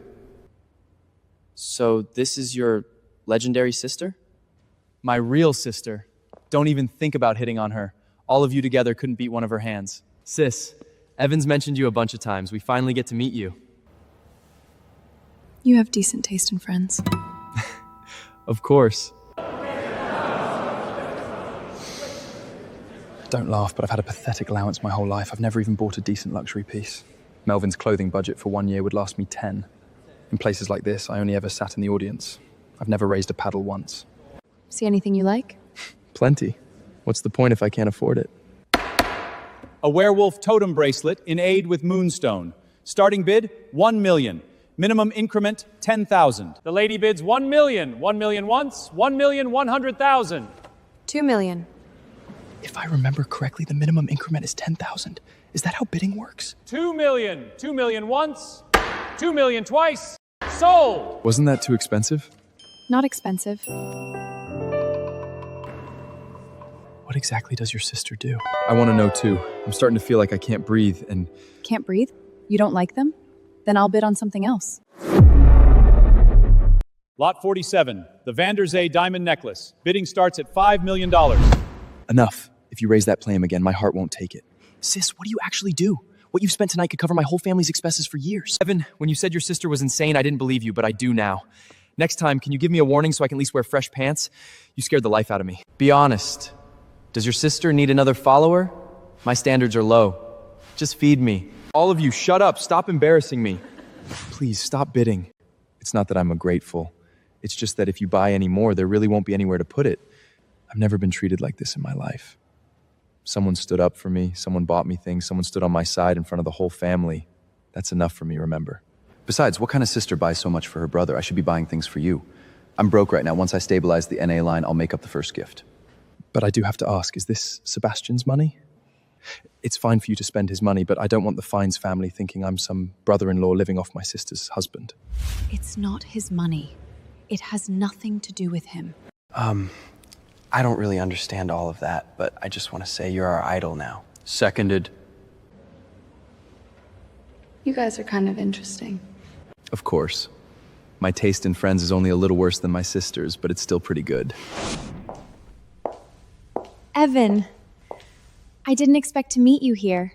So this is your legendary sister? My real sister. Don't even think about hitting on her. All of you together couldn't beat one of her hands. Sis, Evan's mentioned you a bunch of times. We finally get to meet you. You have decent taste in friends. Of course. Don't laugh, but I've had a pathetic allowance my whole life. I've never even bought a decent luxury piece. Melvin's clothing budget for 1 year would last me 10. In places like this, I only ever sat in the audience. I've never raised a paddle once. See anything you like? Plenty. What's the point if I can't afford it? A werewolf totem bracelet in aid with Moonstone. Starting bid, 1 million. Minimum increment, 10,000. The lady bids 1 million. 1 million once, 1,100,000. 2 million. If I remember correctly, the minimum increment is 10,000. Is that how bidding works? 2 million. 2 million once, 2 million twice. Sold! Wasn't that too expensive? Not expensive. What exactly does your sister do? I want to know too. I'm starting to feel like I can't breathe and... Can't breathe? You don't like them? Then I'll bid on something else. Lot 47, the Vanderzee diamond necklace. Bidding starts at $5 million. Enough. If you raise that claim again, my heart won't take it. Sis, what do you actually do? What you've spent tonight could cover my whole family's expenses for years. Evan, when you said your sister was insane, I didn't believe you, but I do now. Next time, can you give me a warning so I can at least wear fresh pants? You scared the life out of me. Be honest. Does your sister need another follower? My standards are low. Just feed me. All of you, shut up. Stop embarrassing me. Please, stop bidding. It's not that I'm ungrateful. It's just that if you buy any more, there really won't be anywhere to put it. I've never been treated like this in my life. Someone stood up for me, someone bought me things, someone stood on my side in front of the whole family. That's enough for me, remember? Besides, what kind of sister buys so much for her brother? I should be buying things for you. I'm broke right now. Once I stabilize the NA line, I'll make up the first gift. But I do have to ask, is this Sebastian's money? It's fine for you to spend his money, but I don't want the Fines family thinking I'm some brother-in-law living off my sister's husband. It's not his money. It has nothing to do with him. I don't really understand all of that, but I just want to say you're our idol now. Seconded. You guys are kind of interesting. Of course. My taste in friends is only a little worse than my sister's, but it's still pretty good. Evan, I didn't expect to meet you here.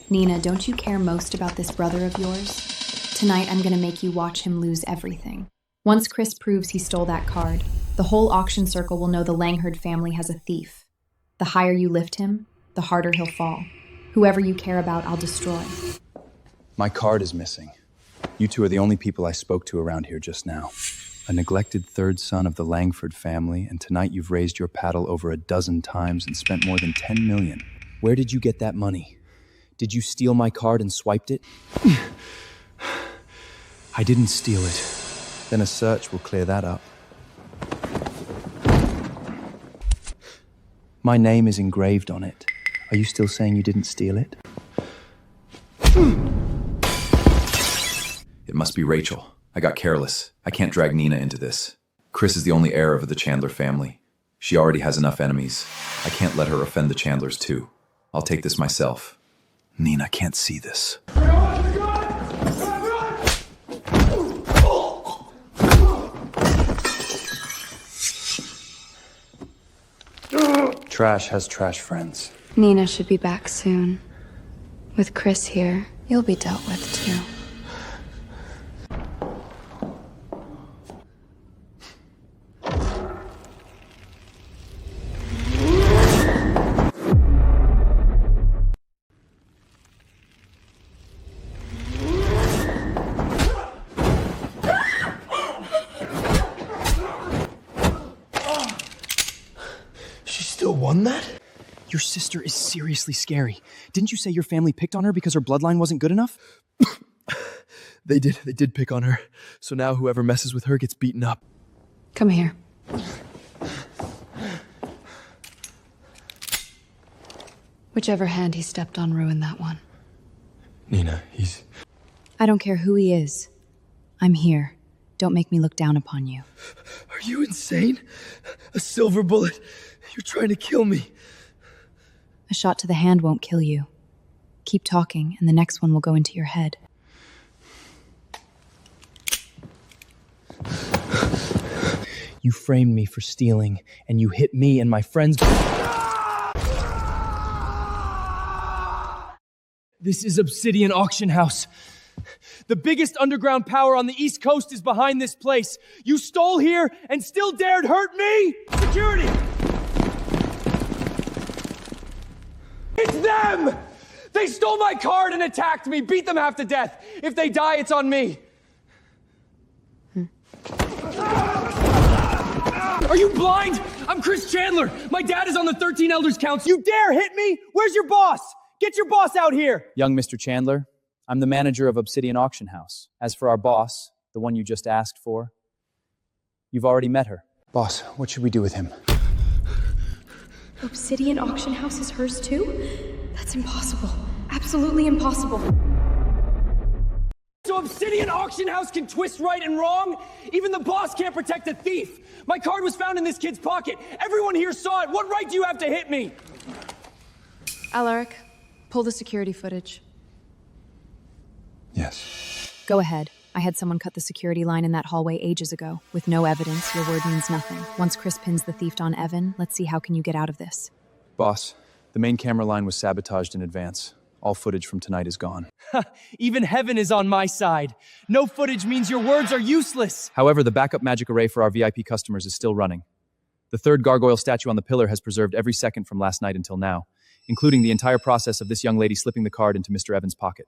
Nina, don't you care most about this brother of yours? Tonight, I'm gonna make you watch him lose everything. Once Chris proves he stole that card, the whole auction circle will know the Langford family has a thief. The higher you lift him, the harder he'll fall. Whoever you care about, I'll destroy. My card is missing. You two are the only people I spoke to around here just now. A neglected third son of the Langford family, and tonight you've raised your paddle over a dozen times and spent more than 10 million. Where did you get that money? Did you steal my card and swiped it? I didn't steal it. Then a search will clear that up. My name is engraved on it. Are you still saying you didn't steal it? It must be Rachel. I got careless. I can't drag Nina into this. Chris is the only heir of the Chandler family. She already has enough enemies. I can't let her offend the Chandlers too. I'll take this myself. Nina can't see this. Trash has trash friends. Nina should be back soon. With Chris here, you'll be dealt with too. Won that? Your sister is seriously scary. Didn't you say your family picked on her because her bloodline wasn't good enough? They did pick on her. So now whoever messes with her gets beaten up. Come here. Whichever hand he stepped on ruined that one. Nina, he's... I don't care who he is. I'm here. Don't make me look down upon you. Are you insane? A silver bullet? You're trying to kill me. A shot to the hand won't kill you. Keep talking, and the next one will go into your head. You framed me for stealing, and you hit me and my friends. This is Obsidian Auction House. The biggest underground power on the East Coast is behind this place. You stole here and still dared hurt me? Security! It's them! They stole my card and attacked me, beat them half to death. If they die, it's on me. Are you blind? I'm Chris Chandler. My dad is on the 13 Elders Council. You dare hit me? Where's your boss? Get your boss out here! Young Mr. Chandler, I'm the manager of Obsidian Auction House. As for our boss, the one you just asked for, you've already met her. Boss, what should we do with him? Obsidian Auction House is hers too? That's impossible. Absolutely impossible. So Obsidian Auction House can twist right and wrong? Even the boss can't protect a thief. My card was found in this kid's pocket. Everyone here saw it. What right do you have to hit me? Alaric, pull the security footage. Yes. Go ahead. I had someone cut the security line in that hallway ages ago. With no evidence, your word means nothing. Once Chris pins the thief on Evan, let's see how can you get out of this. Boss, The main camera line was sabotaged in advance. All footage from tonight is gone. Even heaven is on my side. No footage means your words are useless. However, the backup magic array for our VIP customers is still running. The third gargoyle statue on the pillar has preserved every second from last night until now, including the entire process of this young lady slipping the card into Mr. Evans' pocket.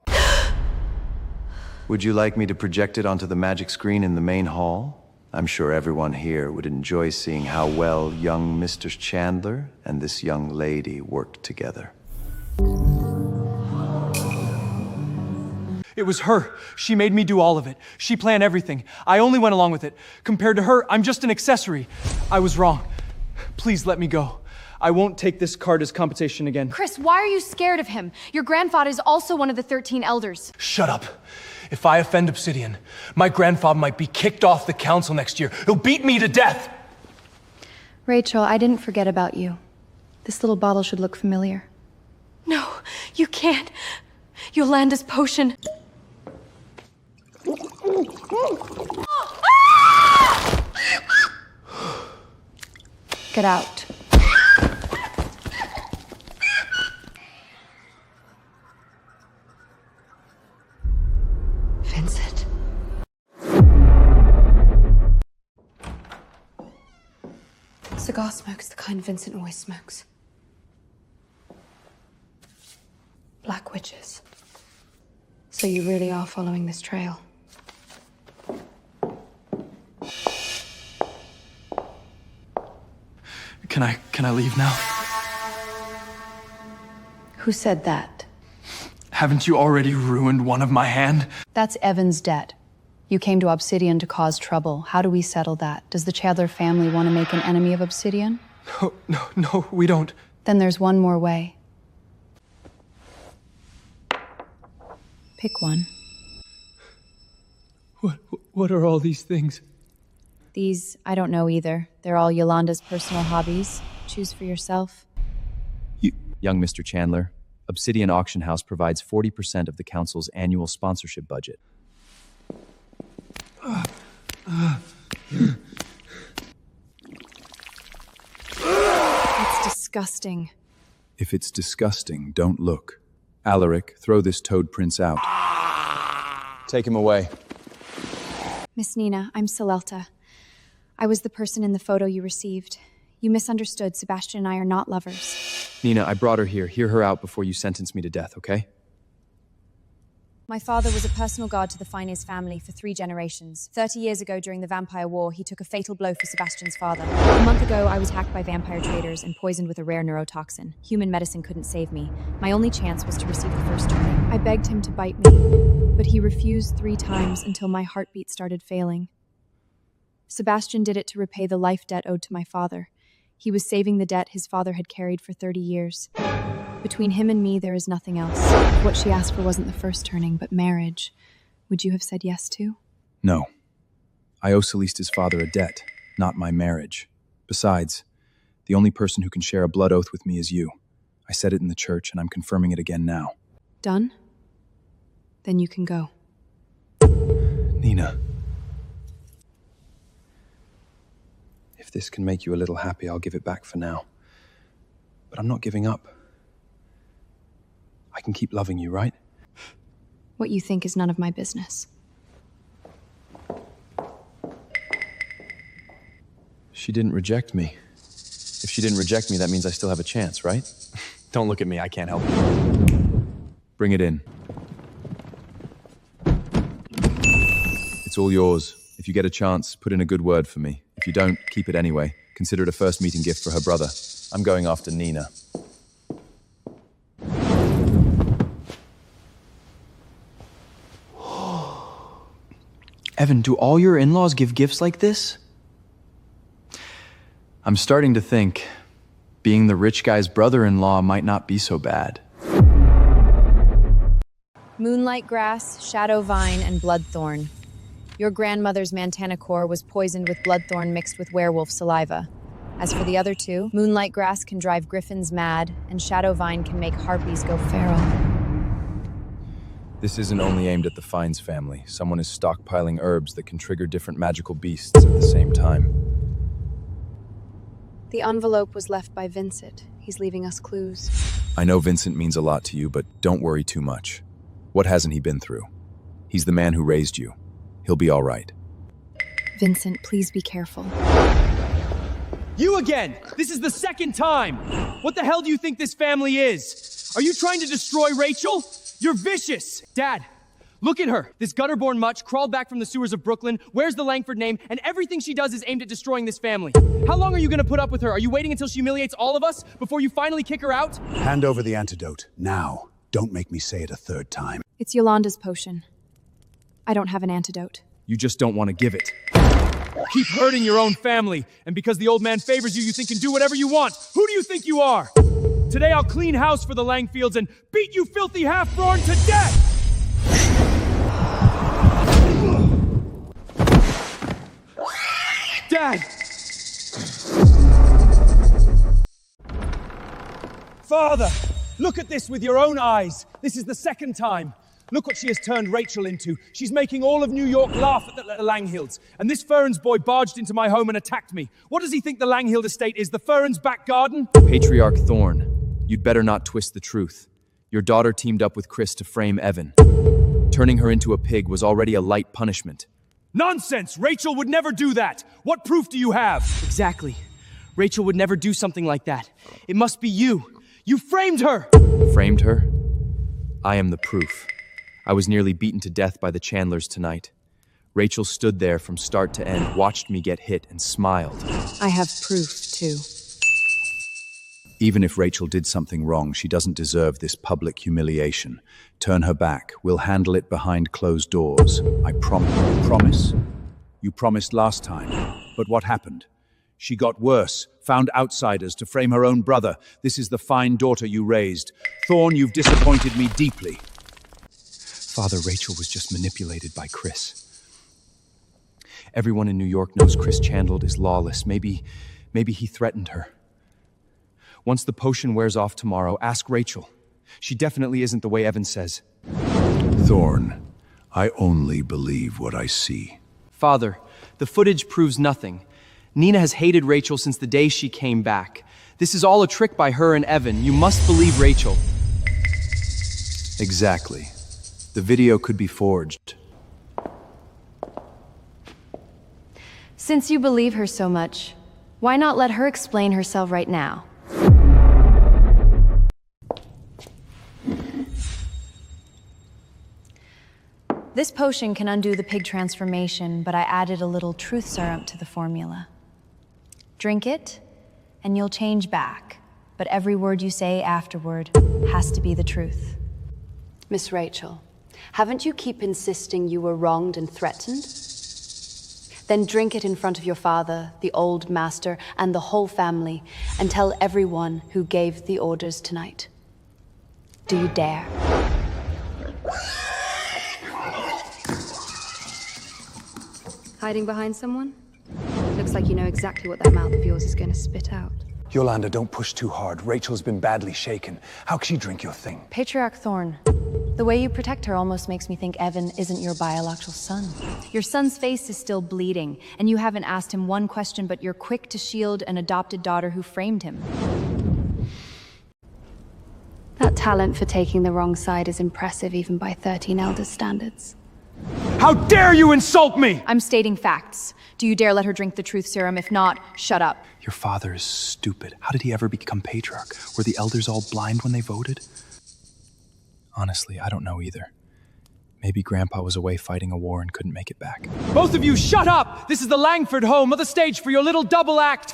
Would you like me to project it onto the magic screen in the main hall? I'm sure everyone here would enjoy seeing how well young Mr. Chandler and this young lady worked together. It was her. She made me do all of it. She planned everything. I only went along with it. Compared to her, I'm just an accessory. I was wrong. Please let me go. I won't take this card as compensation again. Chris, why are you scared of him? Your grandfather is also one of the 13 elders. Shut up. If I offend Obsidian, my grandfather might be kicked off the council next year. He'll beat me to death. Rachel, I didn't forget about you. This little bottle should look familiar. No, you can't. Yolanda's potion. Get out. Vincent. Cigar smoke's the kind Vincent always smokes. Black witches. So you really are following this trail. Can I leave now? Who said that? Haven't you already ruined one of my hand? That's Evan's debt. You came to Obsidian to cause trouble. How do we settle that? Does the Chandler family want to make an enemy of Obsidian? No, we don't. Then there's one more way. Pick one. What are all these things? These, I don't know either. They're all Yolanda's personal hobbies. Choose for yourself. Young Mr. Chandler, Obsidian Auction House provides 40% of the council's annual sponsorship budget. That's disgusting. If it's disgusting, don't look. Alaric, throw this toad prince out. Take him away. Miss Nina, I'm Celelta. I was the person in the photo you received. You misunderstood. Sebastian and I are not lovers. Nina, I brought her here. Hear her out before you sentence me to death, okay? My father was a personal guard to the Finest family for 3 generations. 30 years ago, during the Vampire War, he took a fatal blow for Sebastian's father. A month ago, I was hacked by vampire traders and poisoned with a rare neurotoxin. Human medicine couldn't save me. My only chance was to receive the first turning. I begged him to bite me, but he refused 3 times until my heartbeat started failing. Sebastian did it to repay the life debt owed to my father. He was saving the debt his father had carried for 30 years. Between him and me, there is nothing else. What she asked for wasn't the first turning, but marriage. Would you have said yes to? No. I owe Celeste's father a debt, not my marriage. Besides, the only person who can share a blood oath with me is you. I said it in the church, and I'm confirming it again now. Done? Then you can go. Nina. If this can make you a little happy, I'll give it back for now. But I'm not giving up. I can keep loving you, right? What you think is none of my business. She didn't reject me. If she didn't reject me, that means I still have a chance, right? Don't look at me, I can't help you. Bring it in. It's all yours. If you get a chance, put in a good word for me. If you don't, keep it anyway. Consider it a first meeting gift for her brother. I'm going after Nina. Evan, do all your in-laws give gifts like this? I'm starting to think being the rich guy's brother-in-law might not be so bad. Moonlight grass, shadow vine, and bloodthorn. Your grandmother's manticore was poisoned with bloodthorn mixed with werewolf saliva. As for the other 2, moonlight grass can drive griffins mad, and shadow vine can make harpies go feral. This isn't only aimed at the Fiennes family. Someone is stockpiling herbs that can trigger different magical beasts at the same time. The envelope was left by Vincent. He's leaving us clues. I know Vincent means a lot to you, but don't worry too much. What hasn't he been through? He's the man who raised you. He'll be all right. Vincent, please be careful. You again! This is the second time! What the hell do you think this family is? Are you trying to destroy Rachel? You're vicious! Dad, look at her! This gutter-born much crawled back from the sewers of Brooklyn, wears the Langford name, and everything she does is aimed at destroying this family. How long are you gonna put up with her? Are you waiting until she humiliates all of us before you finally kick her out? Hand over the antidote, now. Don't make me say it a third time. It's Yolanda's potion. I don't have an antidote. You just don't want to give it. Keep hurting your own family, and because the old man favors you, you think you can do whatever you want. Who do you think you are? Today I'll clean house for the Langfields and beat you filthy half-born to death! Dad! Father! Look at this with your own eyes. This is the second time. Look what she has turned Rachel into. She's making all of New York laugh at the Langhilds. And this Ferns boy barged into my home and attacked me. What does he think the Langhild estate is? The Ferns back garden? Patriarch Thorne, you'd better not twist the truth. Your daughter teamed up with Chris to frame Evan. Turning her into a pig was already a light punishment. Nonsense! Rachel would never do that! What proof do you have? Exactly. Rachel would never do something like that. It must be you. You framed her! Framed her? I am the proof. I was nearly beaten to death by the Chandlers tonight. Rachel stood there from start to end, watched me get hit, and smiled. I have proof, too. Even if Rachel did something wrong, she doesn't deserve this public humiliation. Turn her back. We'll handle it behind closed doors. I promise. You promised last time. But what happened? She got worse, found outsiders to frame her own brother. This is the fine daughter you raised. Thorne, you've disappointed me deeply. Father, Rachel was just manipulated by Chris. Everyone in New York knows Chris Chandler is lawless. Maybe he threatened her. Once the potion wears off tomorrow, ask Rachel. She definitely isn't the way Evan says. Thorne, I only believe what I see. Father, the footage proves nothing. Nina has hated Rachel since the day she came back. This is all a trick by her and Evan. You must believe Rachel. Exactly. The video could be forged. Since you believe her so much, why not let her explain herself right now? This potion can undo the pig transformation, but I added a little truth serum to the formula. Drink it, and you'll change back. But every word you say afterward has to be the truth. Miss Rachel, haven't you keep insisting you were wronged and threatened? Then drink it in front of your father, the old master, and the whole family, and tell everyone who gave the orders tonight. Do you dare? Hiding behind someone? Looks like you know exactly what that mouth of yours is going to spit out. Yolanda, don't push too hard. Rachel's been badly shaken. How can she drink your thing? Patriarch Thorne, the way you protect her almost makes me think Evan isn't your biological son. Your son's face is still bleeding, and you haven't asked him one question, but you're quick to shield an adopted daughter who framed him. That talent for taking the wrong side is impressive even by 13 elders' standards. How dare you insult me! I'm stating facts. Do you dare let her drink the truth serum? If not, shut up. Your father is stupid. How did he ever become patriarch? Were the elders all blind when they voted? Honestly, I don't know either. Maybe Grandpa was away fighting a war and couldn't make it back. Both of you, shut up! This is the Langford home, of the stage for your little double act!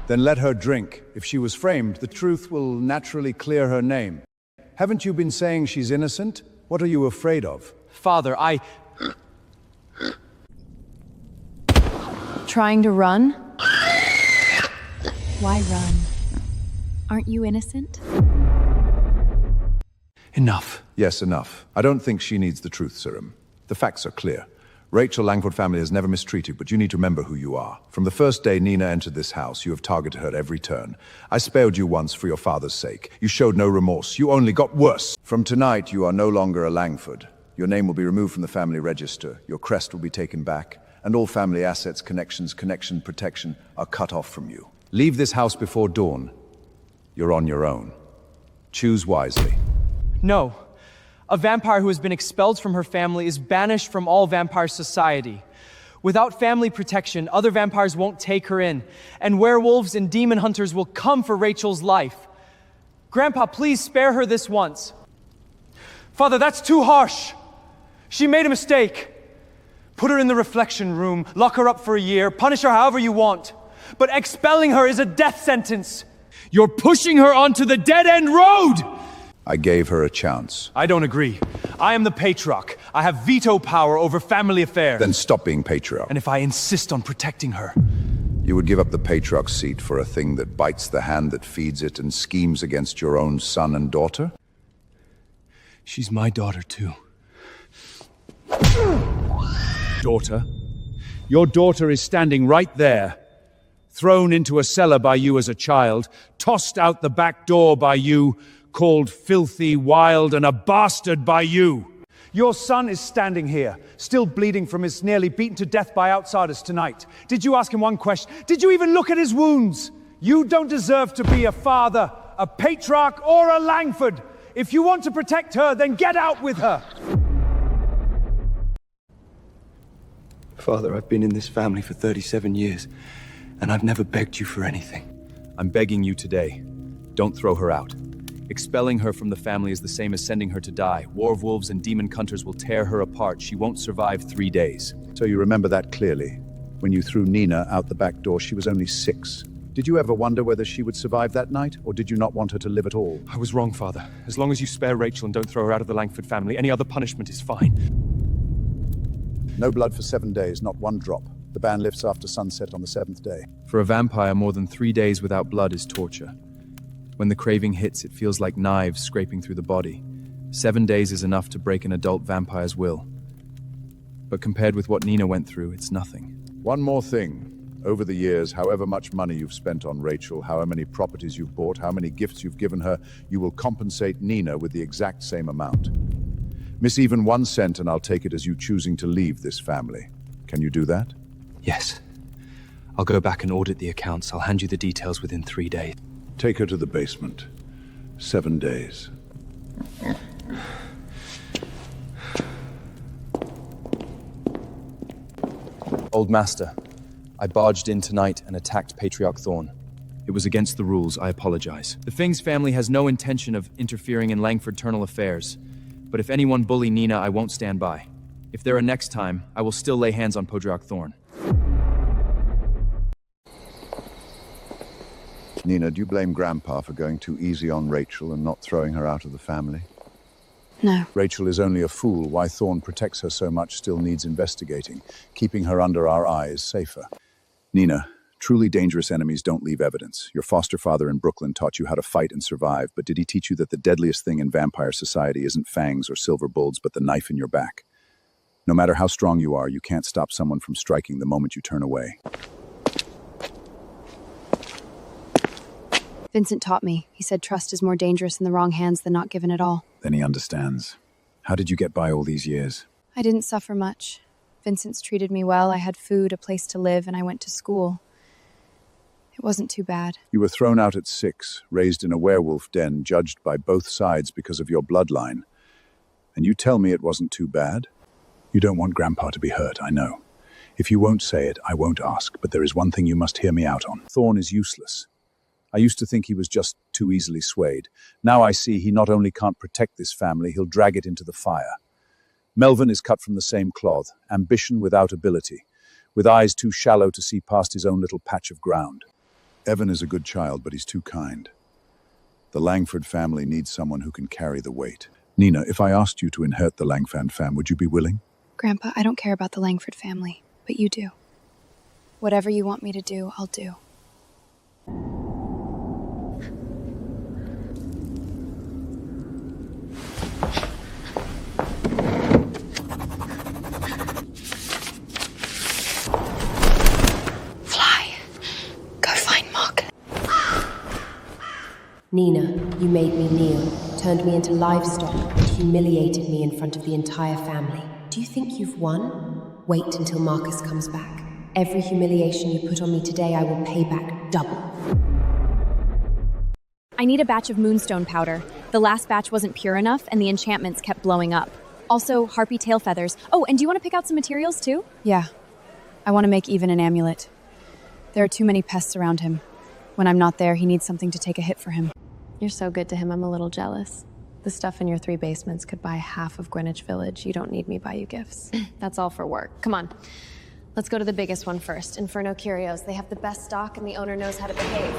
Then let her drink. If she was framed, the truth will naturally clear her name. Haven't you been saying she's innocent? What are you afraid of? Father, Trying to run? Why run? Aren't you innocent? Enough. Yes, enough. I don't think she needs the truth serum. The facts are clear. Rachel Langford family has never mistreated, but you need to remember who you are. From the first day Nina entered this house, you have targeted her at every turn. I spared you once for your father's sake. You showed no remorse. You only got worse. From tonight, you are no longer a Langford. Your name will be removed from the family register. Your crest will be taken back. And all family assets, connections, connection, protection are cut off from you. Leave this house before dawn. You're on your own. Choose wisely. No. A vampire who has been expelled from her family is banished from all vampire society. Without family protection, other vampires won't take her in, and werewolves and demon hunters will come for Rachel's life. Grandpa, please spare her this once. Father, that's too harsh. She made a mistake. Put her in the reflection room, lock her up for a year, punish her however you want. But expelling her is a death sentence. You're pushing her onto the dead-end road! I gave her a chance. I don't agree. I am the patriarch. I have veto power over family affairs. Then stop being patriarch. And if I insist on protecting her, you would give up the patriarch's seat for a thing that bites the hand that feeds it and schemes against your own son and daughter? She's my daughter, too. Daughter? Your daughter is standing right there. Thrown into a cellar by you as a child, tossed out the back door by you, called filthy, wild, and a bastard by you. Your son is standing here, still bleeding from his nearly beaten to death by outsiders tonight. Did you ask him one question? Did you even look at his wounds? You don't deserve to be a father, a patriarch, or a Langford. If you want to protect her, then get out with her. Father, I've been in this family for 37 years, and I've never begged you for anything. I'm begging you today. Don't throw her out. Expelling her from the family is the same as sending her to die. Werewolves and demon hunters will tear her apart. She won't survive 3 days. So you remember that clearly. When you threw Nina out the back door, she was only 6. Did you ever wonder whether she would survive that night, or did you not want her to live at all? I was wrong, Father. As long as you spare Rachel and don't throw her out of the Langford family, any other punishment is fine. No blood for 7 days, not one drop. The ban lifts after sunset on the 7th day. For a vampire, more than 3 days without blood is torture. When the craving hits, it feels like knives scraping through the body. 7 days is enough to break an adult vampire's will. But compared with what Nina went through, it's nothing. One more thing. Over the years, however much money you've spent on Rachel, however many properties you've bought, how many gifts you've given her, you will compensate Nina with the exact same amount. Miss even 1 cent and I'll take it as you choosing to leave this family. Can you do that? Yes. I'll go back and audit the accounts. I'll hand you the details within 3 days. Take her to the basement. 7 days. Old Master, I barged in tonight and attacked Patriarch Thorn. It was against the rules, I apologize. The Fings family has no intention of interfering in Langford-ternal affairs, but if anyone bully Nina, I won't stand by. If there are next time, I will still lay hands on Patriarch Thorn. Nina, do you blame Grandpa for going too easy on Rachel and not throwing her out of the family? No. Rachel is only a fool. Why Thorn protects her so much still needs investigating. Keeping her under our eye is safer. Nina, truly dangerous enemies don't leave evidence. Your foster father in Brooklyn taught you how to fight and survive, but did he teach you that the deadliest thing in vampire society isn't fangs or silver bulbs, but the knife in your back? No matter how strong you are, you can't stop someone from striking the moment you turn away. Vincent taught me. He said trust is more dangerous in the wrong hands than not given at all. Then he understands. How did you get by all these years? I didn't suffer much. Vincent's treated me well. I had food, a place to live, and I went to school. It wasn't too bad. You were thrown out at 6, raised in a werewolf den, judged by both sides because of your bloodline. And you tell me it wasn't too bad? You don't want Grandpa to be hurt, I know. If you won't say it, I won't ask, but there is one thing you must hear me out on. Thorn is useless. I used to think he was just too easily swayed. Now I see he not only can't protect this family, he'll drag it into the fire. Melvin is cut from the same cloth, ambition without ability, with eyes too shallow to see past his own little patch of ground. Evan is a good child, but he's too kind. The Langford family needs someone who can carry the weight. Nina, if I asked you to inherit the Langford fam, would you be willing? Grandpa, I don't care about the Langford family, but you do. Whatever you want me to do, I'll do. Nina, you made me kneel, turned me into livestock, and humiliated me in front of the entire family. Do you think you've won? Wait until Marcus comes back. Every humiliation you put on me today, I will pay back double. I need a batch of moonstone powder. The last batch wasn't pure enough, and the enchantments kept blowing up. Also, harpy tail feathers. Oh, and do you want to pick out some materials too? Yeah. I want to make even an amulet. There are too many pests around him. When I'm not there, he needs something to take a hit for him. You're so good to him, I'm a little jealous. The stuff in your 3 basements could buy half of Greenwich Village. You don't need me buy you gifts. That's all for work. Come on. Let's go to the biggest one first, Inferno Curios. They have the best stock and the owner knows how to behave.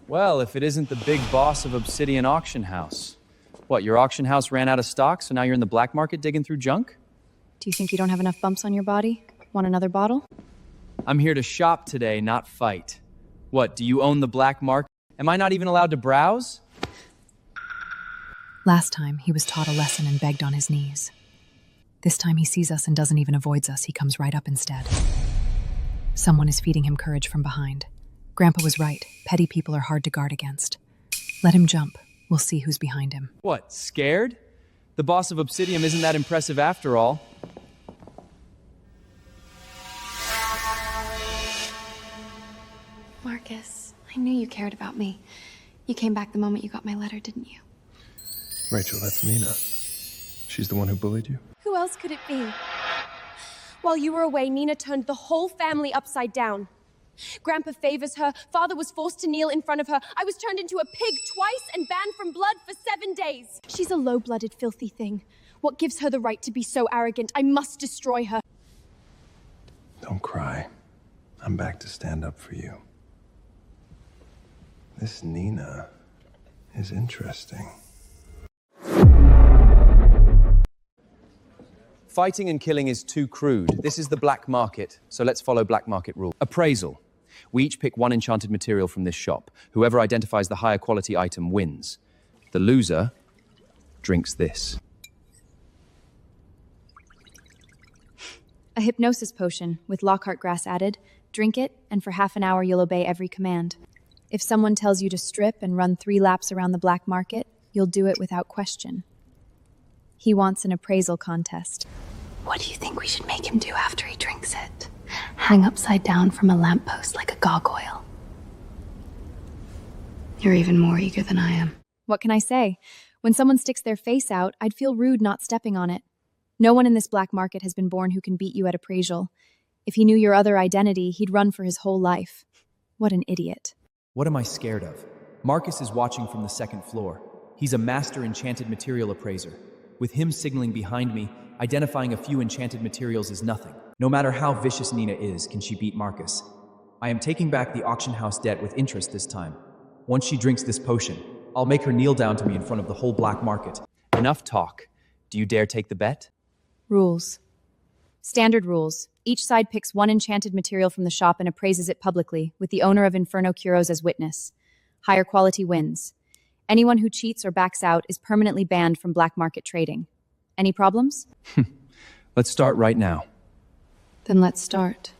Well, if it isn't the big boss of Obsidian Auction House. What, your auction house ran out of stock, so now you're in the black market digging through junk? Do you think you don't have enough bumps on your body? Want another bottle? I'm here to shop today, not fight. What, do you own the black market? Am I not even allowed to browse? Last time, he was taught a lesson and begged on his knees. This time he sees us and doesn't even avoid us, he comes right up instead. Someone is feeding him courage from behind. Grandpa was right. Petty people are hard to guard against. Let him jump. We'll see who's behind him. What, scared? The boss of Obsidian isn't that impressive after all. Marcus, I knew you cared about me. You came back the moment you got my letter, didn't you? Rachel, that's Nina. She's the one who bullied you? Who else could it be? While you were away, Nina turned the whole family upside down. Grandpa favors her, father was forced to kneel in front of her, I was turned into a pig twice and banned from blood for 7 days. She's a low-blooded, filthy thing. What gives her the right to be so arrogant? I must destroy her. Don't cry. I'm back to stand up for you. This Nina is interesting. Fighting and killing is too crude. This is the black market, so let's follow black market rule. Appraisal. We each pick 1 enchanted material from this shop. Whoever identifies the higher quality item wins. The loser drinks this. A hypnosis potion with Lockhart grass added. Drink it, and for half an hour you'll obey every command. If someone tells you to strip and run 3 laps around the black market, you'll do it without question. He wants an appraisal contest. What do you think we should make him do after he drinks it? Hang upside down from a lamppost like a gargoyle. You're even more eager than I am. What can I say? When someone sticks their face out, I'd feel rude not stepping on it. No one in this black market has been born who can beat you at appraisal. If he knew your other identity, he'd run for his whole life. What an idiot. What am I scared of? Marcus is watching from the 2nd floor. He's a master enchanted material appraiser. With him signaling behind me, identifying a few enchanted materials is nothing. No matter how vicious Nina is, can she beat Marcus? I am taking back the auction house debt with interest this time. Once she drinks this potion, I'll make her kneel down to me in front of the whole black market. Enough talk. Do you dare take the bet? Rules. Standard rules. Each side picks 1 enchanted material from the shop and appraises it publicly, with the owner of Inferno Curios as witness. Higher quality wins. Anyone who cheats or backs out is permanently banned from black market trading. Any problems? Let's start right now. Then let's start.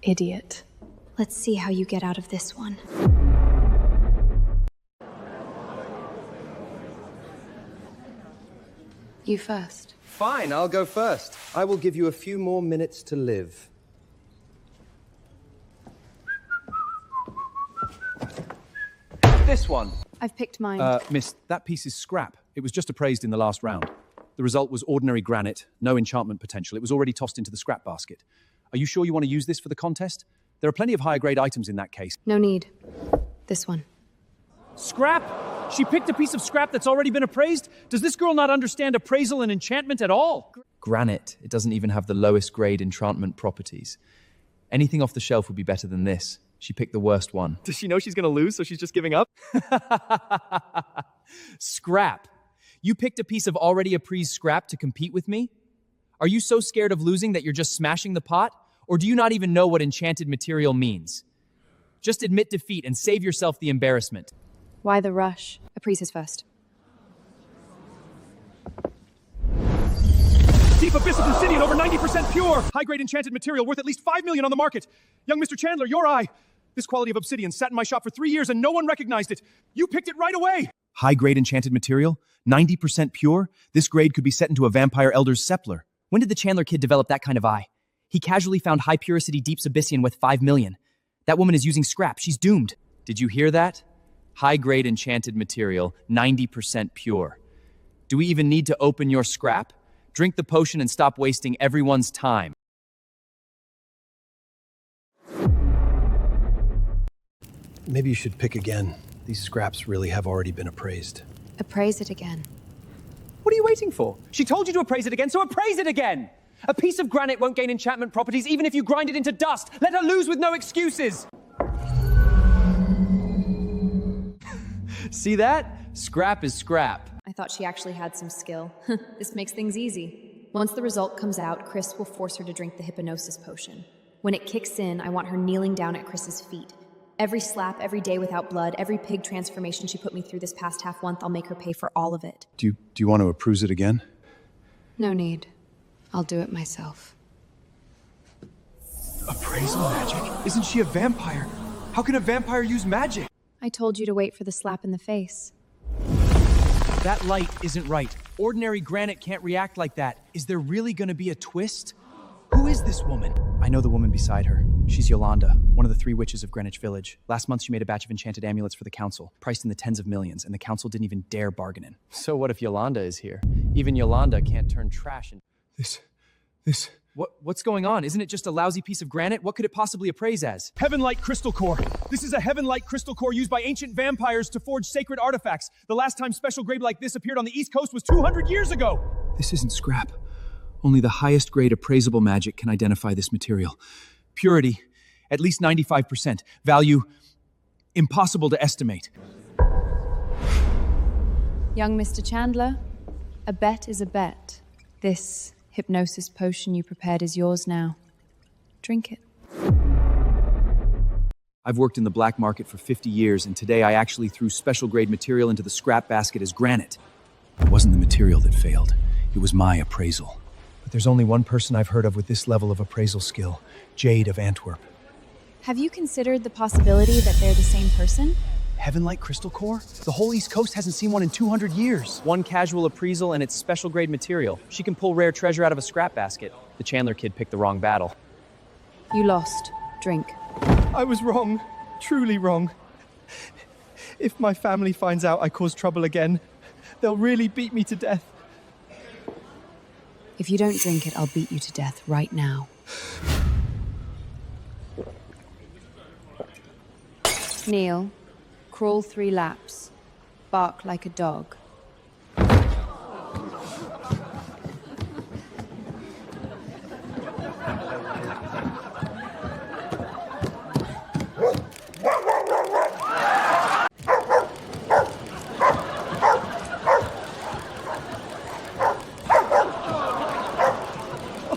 Idiot. Let's see how you get out of this one. You first. Fine, I'll go first. I will give you a few more minutes to live. This one. I've picked mine. Miss, that piece is scrap. It was just appraised in the last round. The result was ordinary granite, no enchantment potential. It was already tossed into the scrap basket. Are you sure you want to use this for the contest? There are plenty of higher grade items in that case. No need. This one. Scrap? She picked a piece of scrap that's already been appraised? Does this girl not understand appraisal and enchantment at all? Granite. It doesn't even have the lowest grade enchantment properties. Anything off the shelf would be better than this. She picked the worst one. Does she know she's gonna lose, so she's just giving up? Scrap. You picked a piece of already appraised scrap to compete with me? Are you so scared of losing that you're just smashing the pot? Or do you not even know what enchanted material means? Just admit defeat and save yourself the embarrassment. Why the rush? Appraise his first. Deep Abyss of Obsidian, over 90% pure! High-grade enchanted material worth at least $5 million on the market! Young Mr. Chandler, your eye! This quality of obsidian sat in my shop for 3 years and no one recognized it! You picked it right away! High-grade enchanted material? 90% pure? This grade could be set into a vampire elder's scepter. When did the Chandler kid develop that kind of eye? He casually found high-purity deep Abyssian with 5 million. That woman is using scrap. She's doomed. Did you hear that? High-grade enchanted material, 90% pure. Do we even need to open your scrap? Drink the potion and stop wasting everyone's time. Maybe you should pick again. These scraps really have already been appraised. Appraise it again. What are you waiting for? She told you to appraise it again, so appraise it again! A piece of granite won't gain enchantment properties even if you grind it into dust. Let her lose with no excuses! See that? Scrap is scrap. I thought she actually had some skill. This makes things easy. Once the result comes out, Chris will force her to drink the hypnosis potion. When it kicks in, I want her kneeling down at Chris's feet. Every slap, every day without blood, every pig transformation she put me through this past half-month, I'll make her pay for all of it. Do you want to appraise it again? No need. I'll do it myself. Appraisal magic? Isn't she a vampire? How can a vampire use magic? I told you to wait for the slap in the face. That light isn't right. Ordinary granite can't react like that. Is there really gonna be a twist? Who is this woman? I know the woman beside her. She's Yolanda, one of the 3 witches of Greenwich Village. Last month, she made a batch of enchanted amulets for the council, priced in the tens of millions, and the council didn't even dare bargain in. So what if Yolanda is here? Even Yolanda can't turn trash into... This... What's going on? Isn't it just a lousy piece of granite? What could it possibly appraise as? Heavenlight crystal core. This is a heavenlight crystal core used by ancient vampires to forge sacred artifacts. The last time special grade like this appeared on the East Coast was 200 years ago. This isn't scrap. Only the highest grade appraisable magic can identify this material. Purity, at least 95%. Value, impossible to estimate. Young Mr. Chandler, a bet is a bet. This hypnosis potion you prepared is yours now. Drink it. I've worked in the black market for 50 years, and today I actually threw special grade material into the scrap basket as granite. It wasn't the material that failed. It was my appraisal. But there's only one person I've heard of with this level of appraisal skill. Jade of Antwerp. Have you considered the possibility that they're the same person? Heavenlight crystal core? The whole East Coast hasn't seen one in 200 years. One casual appraisal and it's special grade material. She can pull rare treasure out of a scrap basket. The Chandler kid picked the wrong battle. You lost. Drink. I was wrong. Truly wrong. If my family finds out I caused trouble again, they'll really beat me to death. If you don't drink it, I'll beat you to death right now. Kneel. Crawl 3 laps. Bark like a dog.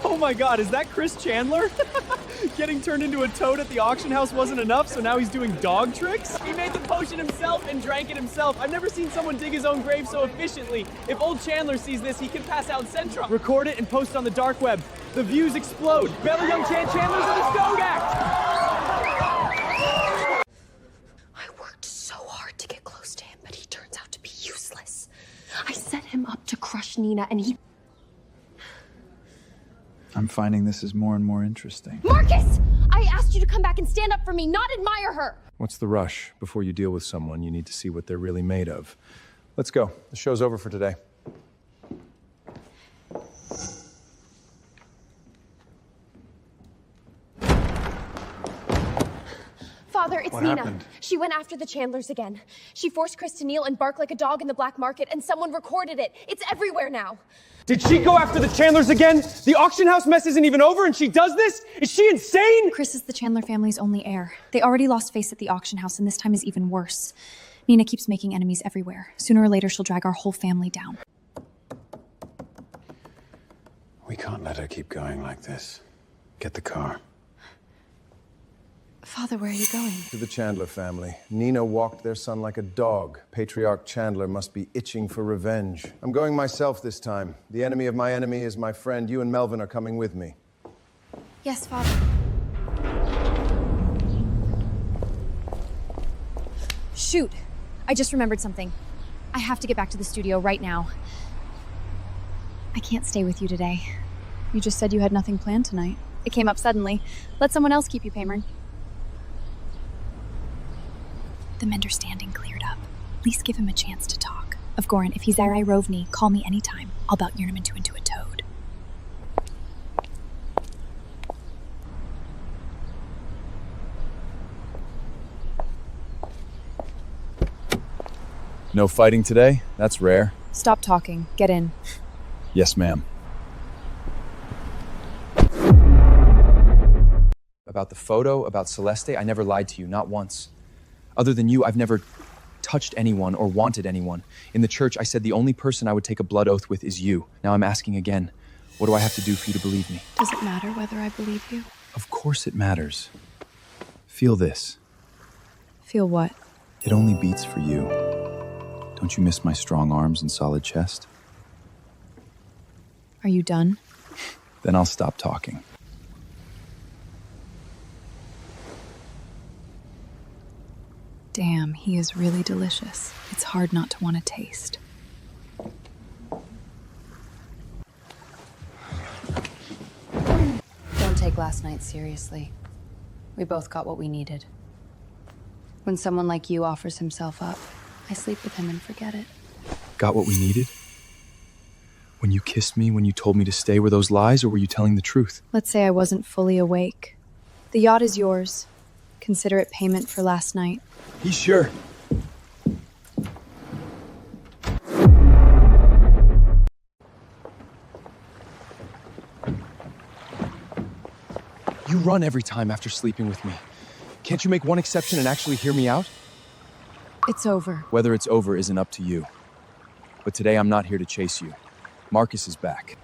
Oh my god, is that Chris Chandler? Getting turned into a toad at the auction house wasn't enough, so now he's doing dog tricks? He made the potion himself and drank it himself. I've never seen someone dig his own grave so efficiently. If old Chandler sees this, he can pass out Centra. Record it and post it on the dark web. The views explode. Belly Young Chandler's in the Stone Act! I worked so hard to get close to him, but he turns out to be useless. I set him up to crush Nina, and he... I'm finding this is more and more interesting. Marcus! I asked you to come back and stand up for me, not admire her! What's the rush? Before you deal with someone, you need to see what they're really made of. Let's go. The show's over for today. Father, it's What Nina. happened? She went after the Chandlers again. She forced Chris to kneel and bark like a dog in the black market, and someone recorded it. It's everywhere now. Did she go after the Chandlers again? The auction house mess isn't even over and she does this? Is she insane? Chris is the Chandler family's only heir. They already lost face at the auction house, and this time is even worse. Nina keeps making enemies everywhere. Sooner or later, she'll drag our whole family down. We can't let her keep going like this. Get the car. Father, where are you going? To the Chandler family. Nina walked their son like a dog. Patriarch Chandler must be itching for revenge. I'm going myself this time. The enemy of my enemy is my friend. You and Melvin are coming with me. Yes, Father. Shoot! I just remembered something. I have to get back to the studio right now. I can't stay with you today. You just said you had nothing planned tonight. It came up suddenly. Let someone else keep you, Paymer. The misunderstanding cleared up. At least give him a chance to talk. Of Goran, if he's Arai Rovni, call me anytime. I'll bout Yurnam into a toad. No fighting today? That's rare. Stop talking. Get in. Yes, ma'am. About the photo, about Celeste, I never lied to you, not once. Other than you, I've never touched anyone or wanted anyone. In the church, I said the only person I would take a blood oath with is you. Now I'm asking again, what do I have to do for you to believe me? Does it matter whether I believe you? Of course it matters. Feel this. Feel what? It only beats for you. Don't you miss my strong arms and solid chest? Are you done? Then I'll stop talking. Damn, he is really delicious. It's hard not to want to taste. Don't take last night seriously. We both got what we needed. When someone like you offers himself up, I sleep with him and forget it. Got what we needed? When you kissed me, when you told me to stay, were those lies or were you telling the truth? Let's say I wasn't fully awake. The yacht is yours. Consider it payment for last night. He's sure. You run every time after sleeping with me. Can't you make one exception and actually hear me out? It's over. Whether it's over isn't up to you. But today I'm not here to chase you. Marcus is back.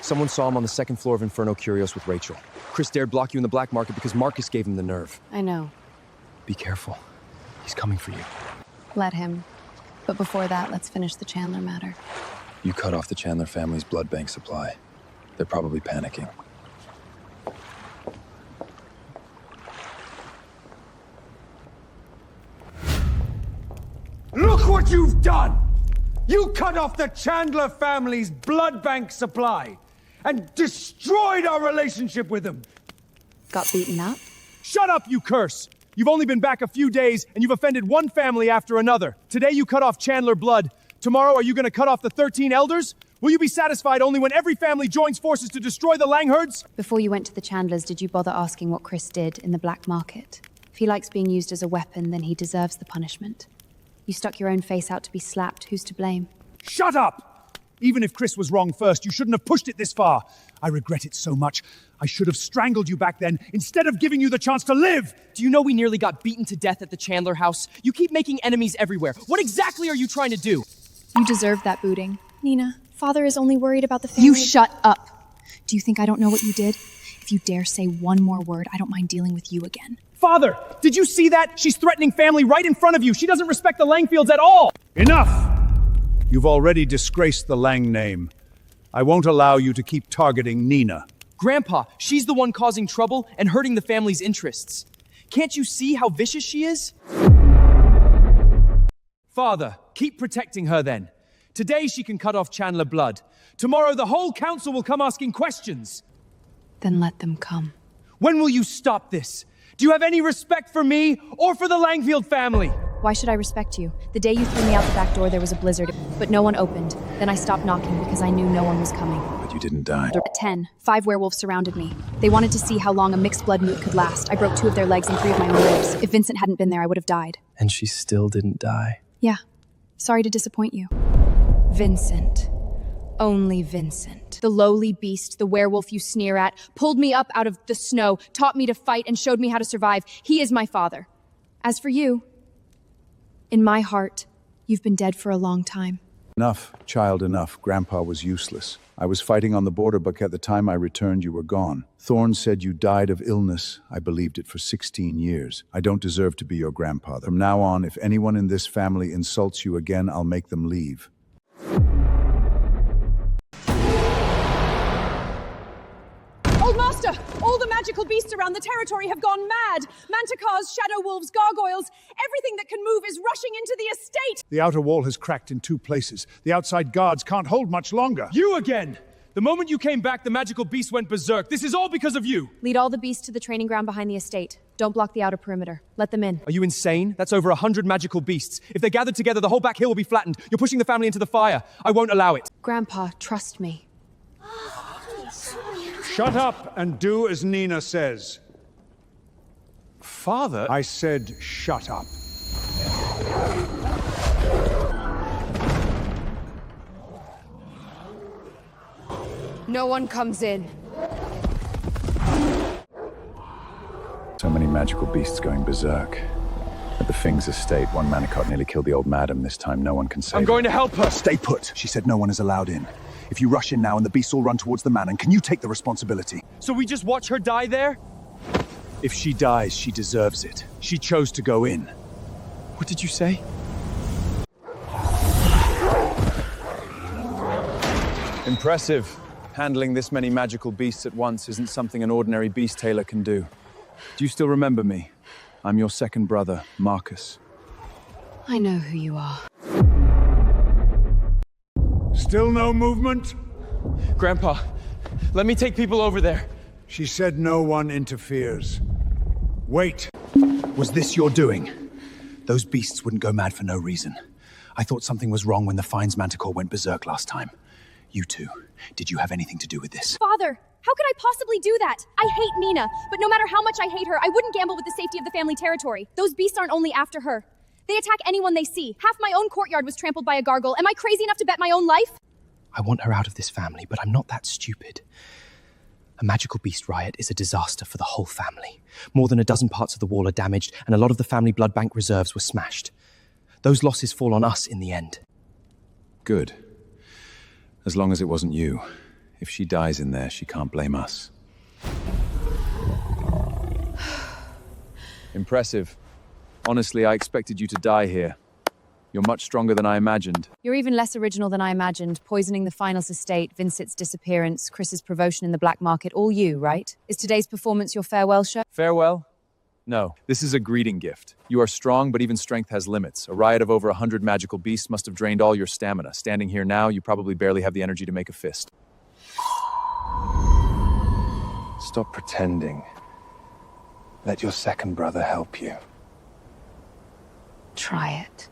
Someone saw him on the second floor of Inferno Curios with Rachel. Chris dared block you in the black market because Marcus gave him the nerve. I know. Be careful. He's coming for you. Let him. But before that, let's finish the Chandler matter. You cut off the Chandler family's blood bank supply. They're probably panicking. Look what you've done! You cut off the Chandler family's blood bank supply and destroyed our relationship with them. Got beaten up? Shut up, you curse! You've only been back a few days and you've offended one family after another. Today you cut off Chandler blood. Tomorrow are you going to cut off the 13 elders? Will you be satisfied only when every family joins forces to destroy the Langherds? Before you went to the Chandlers, did you bother asking what Chris did in the black market? If he likes being used as a weapon, then he deserves the punishment. You stuck your own face out to be slapped. Who's to blame? Shut up! Even if Chris was wrong first, you shouldn't have pushed it this far. I regret it so much. I should have strangled you back then, instead of giving you the chance to live! Do you know we nearly got beaten to death at the Chandler house? You keep making enemies everywhere. What exactly are you trying to do? You deserve that booting. Nina, Father is only worried about the family. You shut up! Do you think I don't know what you did? If you dare say one more word, I don't mind dealing with you again. Father, did you see that? She's threatening family right in front of you. She doesn't respect the Langfields at all. Enough! You've already disgraced the Lang name. I won't allow you to keep targeting Nina. Grandpa, she's the one causing trouble and hurting the family's interests. Can't you see how vicious she is? Father, keep protecting her then. Today she can cut off Chandler blood. Tomorrow the whole council will come asking questions. Then let them come. When will you stop this? Do you have any respect for me or for the Langfield family? Why should I respect you? The day you threw me out the back door, there was a blizzard, but no one opened. Then I stopped knocking because I knew no one was coming. But you didn't die. At 10, 5 werewolves surrounded me. They wanted to see how long a mixed blood moot could last. I broke 2 of their legs and 3 of my own ribs. If Vincent hadn't been there, I would have died. And she still didn't die. Yeah. Sorry to disappoint you. Vincent. Only Vincent. The lowly beast, the werewolf you sneer at, pulled me up out of the snow, taught me to fight, and showed me how to survive. He is my father. As for you, in my heart, you've been dead for a long time. Enough, child, enough. Grandpa was useless. I was fighting on the border, but at the time I returned, you were gone. Thorne said you died of illness. I believed it for 16 years. I don't deserve to be your grandfather. From now on, if anyone in this family insults you again, I'll make them leave. Old Master! All the magical beasts around the territory have gone mad! Manticores, shadow wolves, gargoyles, everything that can move is rushing into the estate! The outer wall has cracked in 2 places. The outside guards can't hold much longer. You again! The moment you came back, the magical beast went berserk. This is all because of you! Lead all the beasts to the training ground behind the estate. Don't block the outer perimeter. Let them in. Are you insane? That's over 100 magical beasts. If they're gathered together, the whole back hill will be flattened. You're pushing the family into the fire. I won't allow it. Grandpa, trust me. Shut up and do as Nina says. Father? I said shut up. No one comes in. So many magical beasts going berserk. At the Fing's estate, one manicot nearly killed the old madam. This time, no one can save I'm going to help her! Stay put. She said no one is allowed in. If you rush in now and the beasts all run towards the manor, can you take the responsibility? So we just watch her die there? If she dies, she deserves it. She chose to go in. What did you say? Impressive. Handling this many magical beasts at once isn't something an ordinary beast tailor can do. Do you still remember me? I'm your second brother, Marcus. I know who you are. Still no movement? Grandpa, let me take people over there. She said no one interferes. Wait. Was this your doing? Those beasts wouldn't go mad for no reason. I thought something was wrong when the Fine's manticore went berserk last time. You two, did you have anything to do with this? Father, how could I possibly do that? I hate Nina, but no matter how much I hate her, I wouldn't gamble with the safety of the family territory. Those beasts aren't only after her. They attack anyone they see. Half my own courtyard was trampled by a gargoyle. Am I crazy enough to bet my own life? I want her out of this family, but I'm not that stupid. A magical beast riot is a disaster for the whole family. More than a dozen parts of the wall are damaged, and a lot of the family blood bank reserves were smashed. Those losses fall on us in the end. Good. As long as it wasn't you. If she dies in there, she can't blame us. Impressive. Honestly, I expected you to die here. You're much stronger than I imagined. You're even less original than I imagined. Poisoning the Finals estate, Vincent's disappearance, Chris's promotion in the black market, all you, right? Is today's performance your farewell show? Farewell? No. This is a greeting gift. You are strong, but even strength has limits. A riot of over 100 magical beasts must have drained all your stamina. Standing here now, you probably barely have the energy to make a fist. Stop pretending. Let your second brother help you. Try it.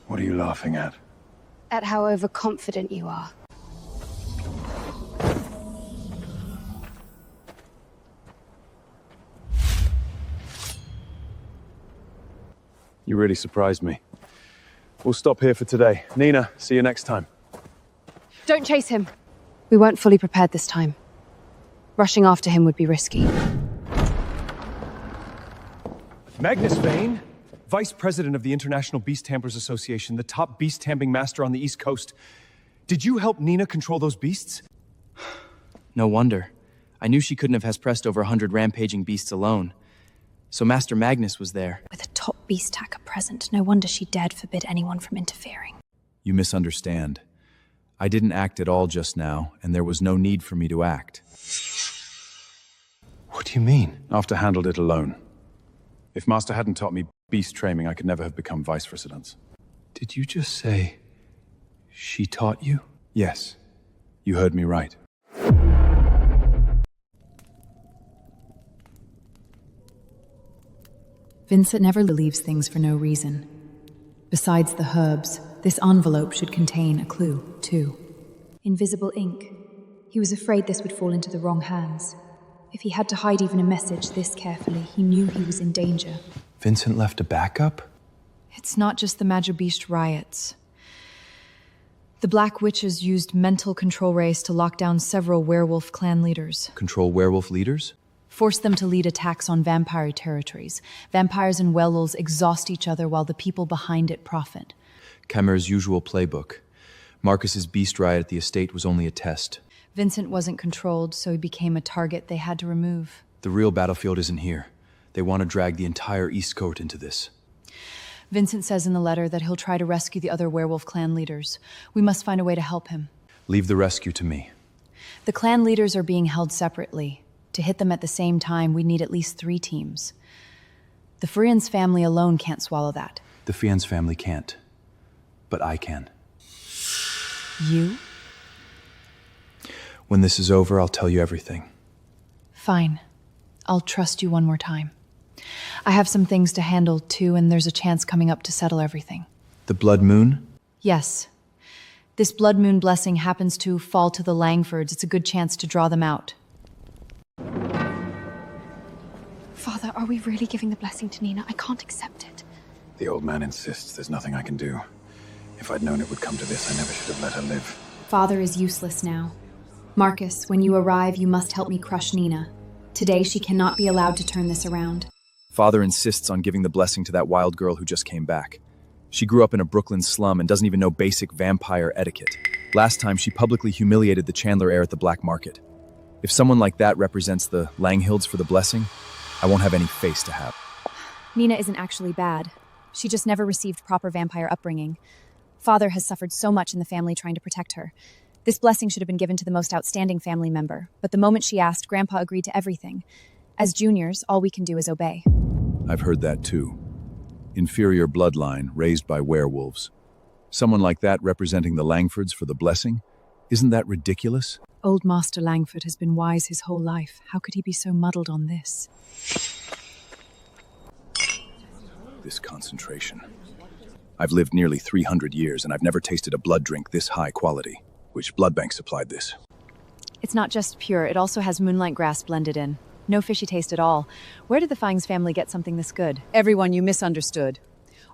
What are you laughing at? At how overconfident you are. You really surprised me. We'll stop here for today. Nina, see you next time. Don't chase him. We weren't fully prepared this time. Rushing after him would be risky. Magnus Vane, Vice President of the International Beast Tamperers Association, the top beast tamping master on the East Coast. Did you help Nina control those beasts? No wonder. I knew she couldn't have pressed over 100 rampaging beasts alone. So Master Magnus was there. With a top beast tacker present, no wonder she dared forbid anyone from interfering. You misunderstand. I didn't act at all just now, and there was no need for me to act. What do you mean? After handled it alone. If Master hadn't taught me beast training, I could never have become vice residence. Did you just say she taught you? Yes. You heard me right. Vincent never leaves things for no reason. Besides the herbs, this envelope should contain a clue, too. Invisible ink. He was afraid this would fall into the wrong hands. If he had to hide even a message this carefully, he knew he was in danger. Vincent left a backup? It's not just the Magibeast riots. The Black Witches used mental control rays to lock down several werewolf clan leaders. Control werewolf leaders? Force them to lead attacks on vampire territories. Vampires and werewolves exhaust each other while the people behind it profit. Kamer's usual playbook. Marcus's beast riot at the estate was only a test. Vincent wasn't controlled, so he became a target they had to remove. The real battlefield isn't here. They want to drag the entire East Coast into this. Vincent says in the letter that he'll try to rescue the other werewolf clan leaders. We must find a way to help him. Leave the rescue to me. The clan leaders are being held separately. To hit them at the same time, we need at least 3 teams. The Friends family alone can't swallow that. The Fiennes family can't, but I can. You? When this is over, I'll tell you everything. Fine. I'll trust you one more time. I have some things to handle too, and there's a chance coming up to settle everything. The blood moon? Yes. This blood moon blessing happens to fall to the Langfords. It's a good chance to draw them out. Father, are we really giving the blessing to Nina? I can't accept it. The old man insists. There's nothing I can do. If I'd known it would come to this, I never should have let her live. Father is useless now. Marcus, when you arrive, you must help me crush Nina. Today, she cannot be allowed to turn this around. Father insists on giving the blessing to that wild girl who just came back. She grew up in a Brooklyn slum and doesn't even know basic vampire etiquette. Last time, she publicly humiliated the Chandler heir at the black market. If someone like that represents the Langhilds for the blessing, I won't have any face to have. Nina isn't actually bad. She just never received proper vampire upbringing. Father has suffered so much in the family trying to protect her. This blessing should have been given to the most outstanding family member, but the moment she asked, Grandpa agreed to everything. As juniors, all we can do is obey. I've heard that too. Inferior bloodline raised by werewolves. Someone like that representing the Langfords for the blessing? Isn't that ridiculous? Old Master Langford has been wise his whole life. How could he be so muddled on this? This concentration. I've lived nearly 300 years and I've never tasted a blood drink this high quality. Which blood bank supplied this? It's not just pure, it also has moonlight grass blended in. No fishy taste at all. Where did the Fiennes family get something this good? Everyone, you misunderstood.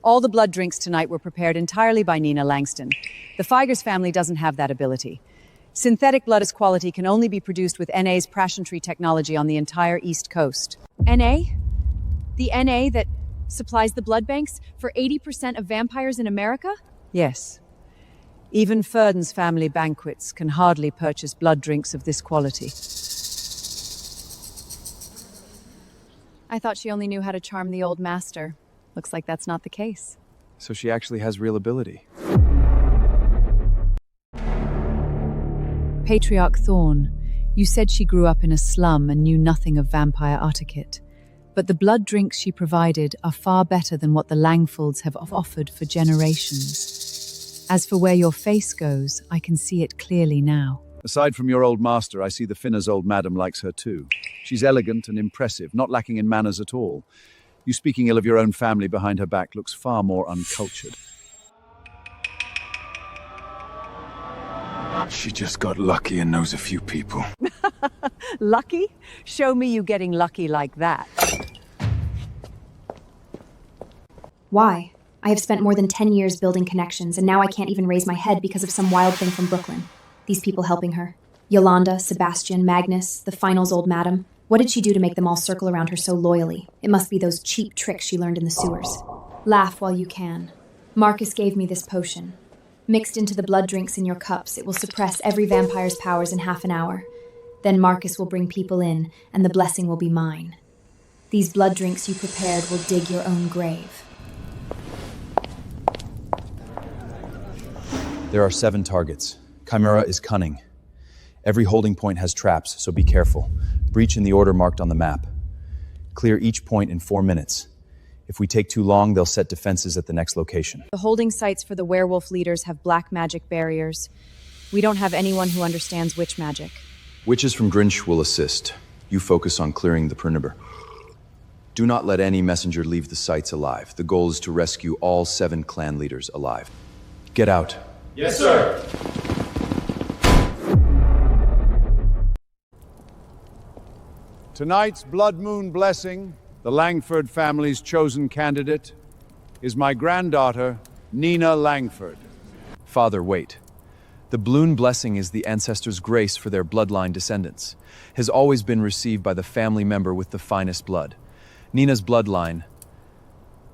All the blood drinks tonight were prepared entirely by Nina Langston. The Figers family doesn't have that ability. Synthetic blood as quality can only be produced with NA's Prashantry technology on the entire East Coast. NA? The NA that supplies the blood banks for 80% of vampires in America? Yes. Even Furden's family banquets can hardly purchase blood drinks of this quality. I thought she only knew how to charm the old master. Looks like that's not the case. So she actually has real ability. Patriarch Thorne, you said she grew up in a slum and knew nothing of vampire etiquette. But the blood drinks she provided are far better than what the Langfords have offered for generations. As for where your face goes, I can see it clearly now. Aside from your old master, I see the Finner's old madam likes her too. She's elegant and impressive, not lacking in manners at all. You speaking ill of your own family behind her back looks far more uncultured. She just got lucky and knows a few people. Lucky? Show me you getting lucky like that. Why? I have spent more than 10 years building connections, and now I can't even raise my head because of some wild thing from Brooklyn. These people helping her. Yolanda, Sebastian, Magnus, the Finals old madam. What did she do to make them all circle around her so loyally? It must be those cheap tricks she learned in the sewers. Laugh while you can. Marcus gave me this potion. Mixed into the blood drinks in your cups, it will suppress every vampire's powers in half an hour. Then Marcus will bring people in, and the blessing will be mine. These blood drinks you prepared will dig your own grave. There are 7 targets. Chimera is cunning. Every holding point has traps, so be careful. Breach in the order marked on the map. Clear each point in 4 minutes. If we take too long, they'll set defenses at the next location. The holding sites for the werewolf leaders have black magic barriers. We don't have anyone who understands witch magic. Witches from Grinch will assist. You focus on clearing the perimeter. Do not let any messenger leave the sites alive. The goal is to rescue all 7 clan leaders alive. Get out. Yes, sir. Tonight's blood moon blessing, the Langford family's chosen candidate, is my granddaughter, Nina Langford. Father, wait. The Bloon blessing is the ancestors' grace for their bloodline descendants. Has always been received by the family member with the finest blood. Nina's bloodline,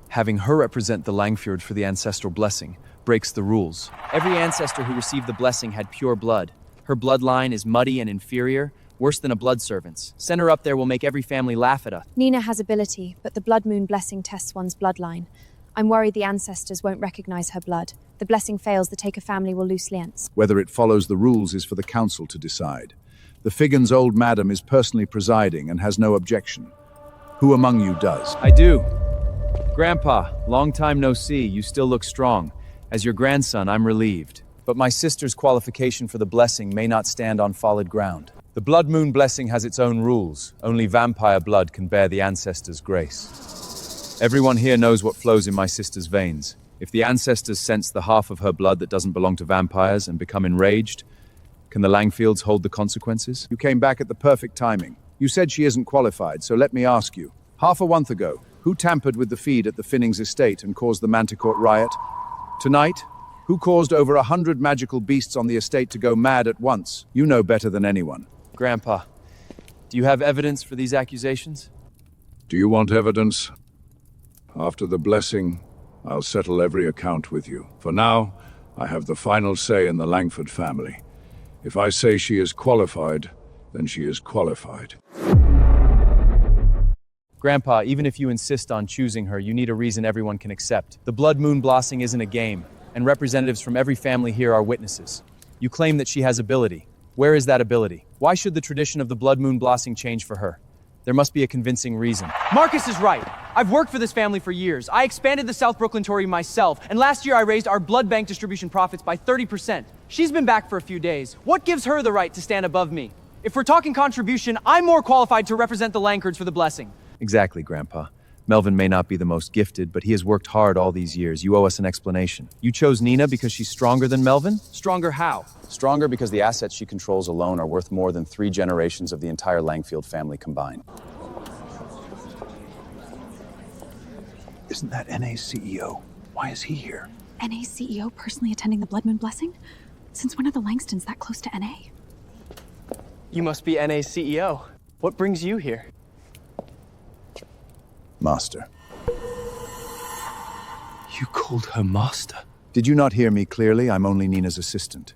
having her represent the Langford for the ancestral blessing, breaks the rules. Every ancestor who received the blessing had pure blood. Her bloodline is muddy and inferior, worse than a blood servant's. Send her up there will make every family laugh at her. Nina has ability, but the blood moon blessing tests one's bloodline. I'm worried the ancestors won't recognize her blood. The blessing fails, the Taker family will lose liens. Whether it follows the rules is for the council to decide. The Figgin's old madam is personally presiding and has no objection. Who among you does? I do. Grandpa, long time no see. You still look strong. As your grandson, I'm relieved. But my sister's qualification for the blessing may not stand on solid ground. The blood moon blessing has its own rules. Only vampire blood can bear the ancestors' grace. Everyone here knows what flows in my sister's veins. If the ancestors sense the half of her blood that doesn't belong to vampires and become enraged, can the Langfields hold the consequences? You came back at the perfect timing. You said she isn't qualified, so let me ask you. Half a month ago, who tampered with the feed at the Finnings estate and caused the Manticore riot? Tonight, who caused over 100 magical beasts on the estate to go mad at once? You know better than anyone. Grandpa, do you have evidence for these accusations? Do you want evidence? After the blessing, I'll settle every account with you. For now, I have the final say in the Langford family. If I say she is qualified, then she is qualified. Grandpa, even if you insist on choosing her, you need a reason everyone can accept. The blood moon blessing isn't a game, and representatives from every family here are witnesses. You claim that she has ability. Where is that ability? Why should the tradition of the blood moon blessing change for her? There must be a convincing reason. Marcus is right. I've worked for this family for years. I expanded the South Brooklyn Tory myself, and last year I raised our blood bank distribution profits by 30%. She's been back for a few days. What gives her the right to stand above me? If we're talking contribution, I'm more qualified to represent the Langfords for the blessing. Exactly, Grandpa. Melvin may not be the most gifted, but he has worked hard all these years. You owe us an explanation. You chose Nina because she's stronger than Melvin? Stronger how? Stronger because the assets she controls alone are worth more than 3 generations of the entire Langfield family combined. Isn't that NA's CEO? Why is he here? NA's CEO personally attending the Blood Moon Blessing? Since when are the Langstons that close to NA? You must be NA's CEO. What brings you here? Master. You called her Master? Did you not hear me clearly? I'm only Nina's assistant.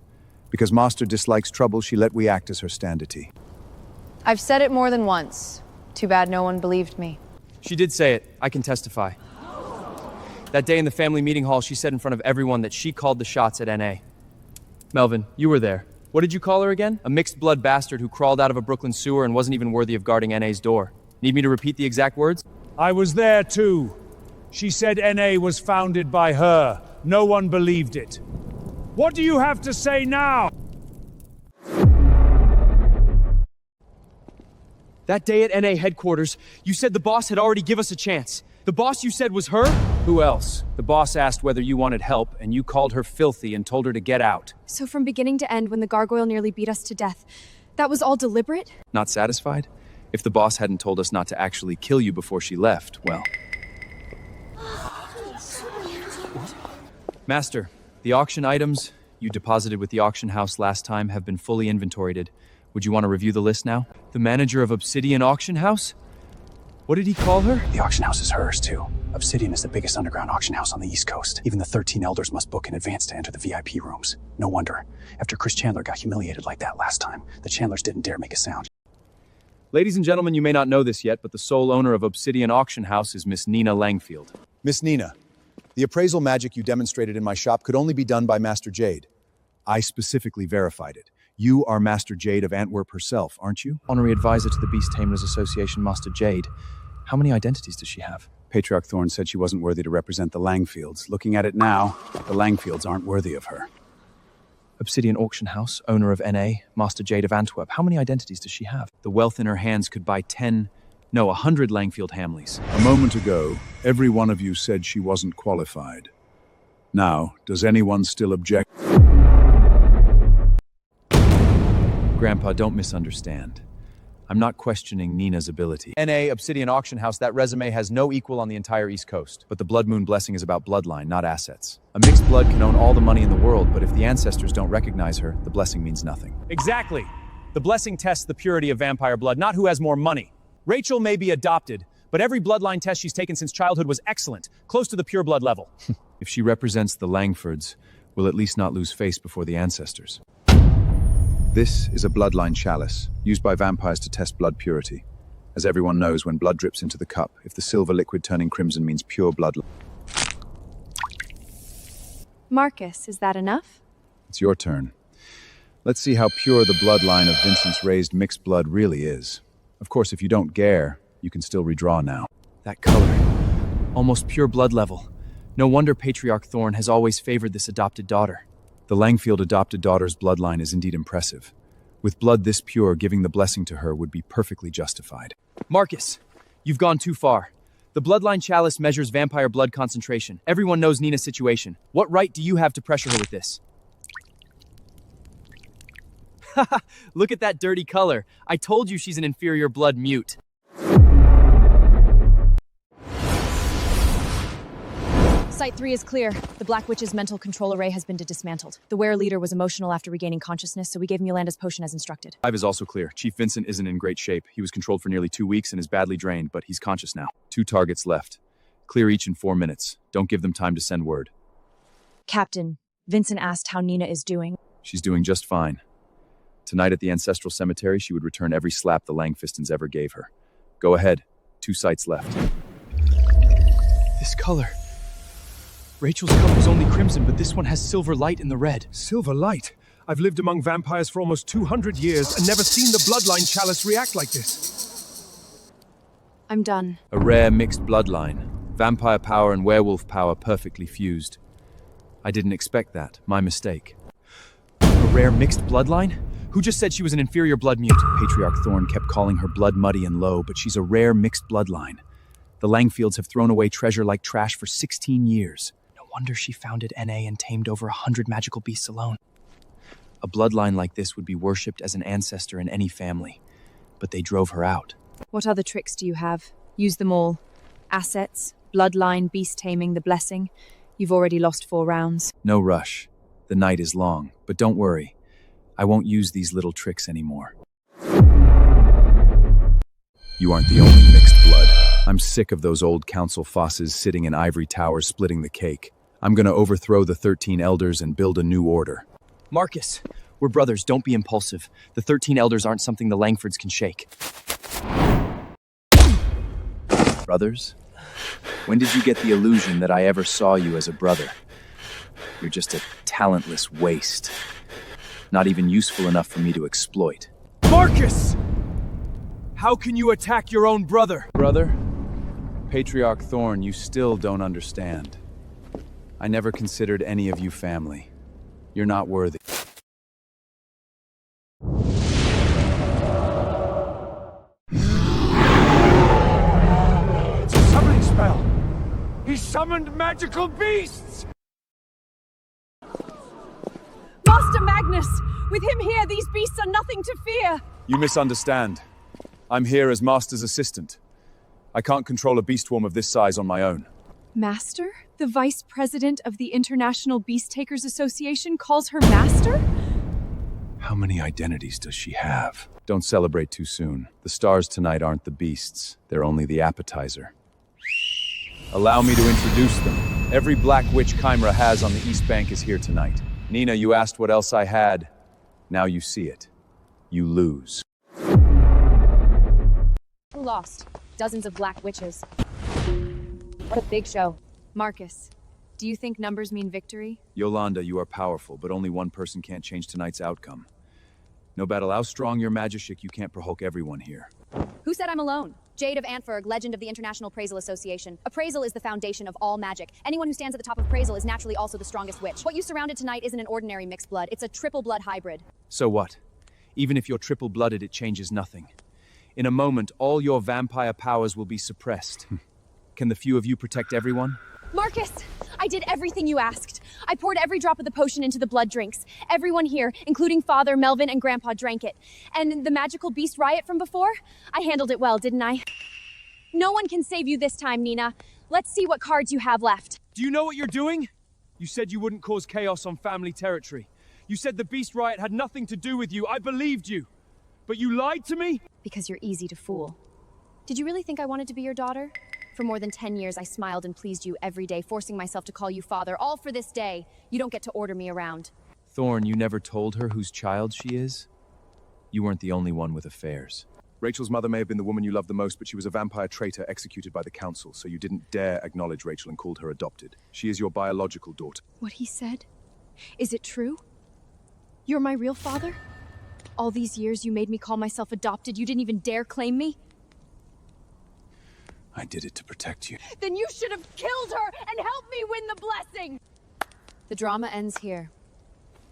Because Master dislikes trouble, she let we act as her standity. I've said it more than once. Too bad no one believed me. She did say it. I can testify. That day in the family meeting hall, she said in front of everyone that she called the shots at NA. Melvin, you were there. What did you call her again? A mixed-blood bastard who crawled out of a Brooklyn sewer and wasn't even worthy of guarding NA's door. Need me to repeat the exact words? I was there too. She said NA was founded by her. No one believed it. What do you have to say now? That day at NA headquarters, you said the boss had already given us a chance. The boss you said was her? Who else? The boss asked whether you wanted help, and you called her filthy and told her to get out. So from beginning to end, when the gargoyle nearly beat us to death, that was all deliberate? Not satisfied? If the boss hadn't told us not to actually kill you before she left, well... Master, the auction items you deposited with the auction house last time have been fully inventoried. Would you want to review the list now? The manager of Obsidian Auction House? What did he call her? The auction house is hers, too. Obsidian is the biggest underground auction house on the East Coast. Even the 13 elders must book in advance to enter the VIP rooms. No wonder. After Chris Chandler got humiliated like that last time, the Chandlers didn't dare make a sound. Ladies and gentlemen, you may not know this yet, but the sole owner of Obsidian Auction House is Miss Nina Langfield. Miss Nina, the appraisal magic you demonstrated in my shop could only be done by Master Jade. I specifically verified it. You are Master Jade of Antwerp herself, aren't you? Honorary advisor to the Beast Tamers Association, Master Jade. How many identities does she have? Patriarch Thorne said she wasn't worthy to represent the Langfields. Looking at it now, the Langfields aren't worthy of her. Obsidian Auction House, owner of NA, Master Jade of Antwerp. How many identities does she have? The wealth in her hands could buy 100 Langfield Hamleys. A moment ago, every one of you said she wasn't qualified. Now, does anyone still object? Grandpa, don't misunderstand. I'm not questioning Nina's ability. NA, Obsidian Auction House, that resume has no equal on the entire East Coast. But the Blood Moon Blessing is about bloodline, not assets. A mixed blood can own all the money in the world, but if the ancestors don't recognize her, the blessing means nothing. Exactly. The blessing tests the purity of vampire blood, not who has more money. Rachel may be adopted, but every bloodline test she's taken since childhood was excellent, close to the pure blood level. If she represents the Langfords, we'll at least not lose face before the ancestors. This is a bloodline chalice, used by vampires to test blood purity. As everyone knows, when blood drips into the cup, if the silver liquid turning crimson means pure blood... Marcus, is that enough? It's your turn. Let's see how pure the bloodline of Vincent's raised mixed blood really is. Of course, if you don't dare, you can still redraw now. That color. Almost pure blood level. No wonder Patriarch Thorn has always favored this adopted daughter. The Langfield adopted daughter's bloodline is indeed impressive. With blood this pure, giving the blessing to her would be perfectly justified. Marcus, you've gone too far. The bloodline chalice measures vampire blood concentration. Everyone knows Nina's situation. What right do you have to pressure her with this? Haha, look at that dirty color. I told you she's an inferior blood mute. Site 3 is clear. The Black Witch's mental control array has been dismantled. The Were leader was emotional after regaining consciousness, so we gave him Yolanda's potion as instructed. 5 is also clear. Chief Vincent isn't in great shape. He was controlled for nearly 2 weeks and is badly drained, but he's conscious now. 2 targets left. Clear each in 4 minutes. Don't give them time to send word. Captain, Vincent asked how Nina is doing. She's doing just fine. Tonight at the Ancestral Cemetery, she would return every slap the Langfistons ever gave her. Go ahead. 2 sites left. This color. Rachel's cup was only crimson, but this one has silver light in the red. Silver light? I've lived among vampires for almost 200 years and never seen the bloodline chalice react like this. I'm done. A rare mixed bloodline. Vampire power and werewolf power perfectly fused. I didn't expect that. My mistake. A rare mixed bloodline? Who just said she was an inferior blood mute? Patriarch Thorn kept calling her blood muddy and low, but she's a rare mixed bloodline. The Langfields have thrown away treasure like trash for 16 years. No wonder she founded NA and tamed over 100 magical beasts alone. A bloodline like this would be worshipped as an ancestor in any family, but they drove her out. What other tricks do you have? Use them all. Assets, bloodline, beast taming, the blessing. You've already lost 4 rounds. No rush. The night is long, but don't worry. I won't use these little tricks anymore. You aren't the only mixed blood. I'm sick of those old council fosses sitting in ivory towers splitting the cake. I'm gonna overthrow the 13 elders and build a new order. Marcus, we're brothers, don't be impulsive. The 13 elders aren't something the Langfords can shake. Brothers? When did you get the illusion that I ever saw you as a brother? You're just a talentless waste. Not even useful enough for me to exploit. Marcus! How can you attack your own brother? Brother? Patriarch Thorn, you still don't understand. I never considered any of you family. You're not worthy. It's a summoning spell! He summoned magical beasts! Master Magnus! With him here, these beasts are nothing to fear! You misunderstand. I'm here as Master's assistant. I can't control a beast form of this size on my own. Master? The Vice President of the International Beast Takers Association calls her Master? How many identities does she have? Don't celebrate too soon. The stars tonight aren't the beasts. They're only the appetizer. Allow me to introduce them. Every Black Witch Chimera has on the East Bank is here tonight. Nina, you asked what else I had. Now you see it. You lose. Who lost? Dozens of Black Witches. What a big show. Marcus, do you think numbers mean victory? Yolanda, you are powerful, but only one person can't change tonight's outcome. No matter how strong your magic, you can't provoke everyone here. Who said I'm alone? Jade of Antwerg, legend of the International Appraisal Association. Appraisal is the foundation of all magic. Anyone who stands at the top of appraisal is naturally also the strongest witch. What you surrounded tonight isn't an ordinary mixed blood, it's a triple blood hybrid. So what? Even if you're triple-blooded, it changes nothing. In a moment, all your vampire powers will be suppressed. Can the few of you protect everyone? Marcus, I did everything you asked. I poured every drop of the potion into the blood drinks. Everyone here, including Father, Melvin, and Grandpa, drank it. And the magical beast riot from before? I handled it well, didn't I? No one can save you this time, Nina. Let's see what cards you have left. Do you know what you're doing? You said you wouldn't cause chaos on family territory. You said the beast riot had nothing to do with you. I believed you. But you lied to me? Because you're easy to fool. Did you really think I wanted to be your daughter? For more than 10 years, I smiled and pleased you every day, forcing myself to call you father, all for this day. You don't get to order me around. Thorn, you never told her whose child she is? You weren't the only one with affairs. Rachel's mother may have been the woman you loved the most, but she was a vampire traitor executed by the council, so you didn't dare acknowledge Rachel and called her adopted. She is your biological daughter. What he said? Is it true? You're my real father? All these years you made me call myself adopted, you didn't even dare claim me? I did it to protect you. Then you should have killed her and helped me win the blessing! The drama ends here.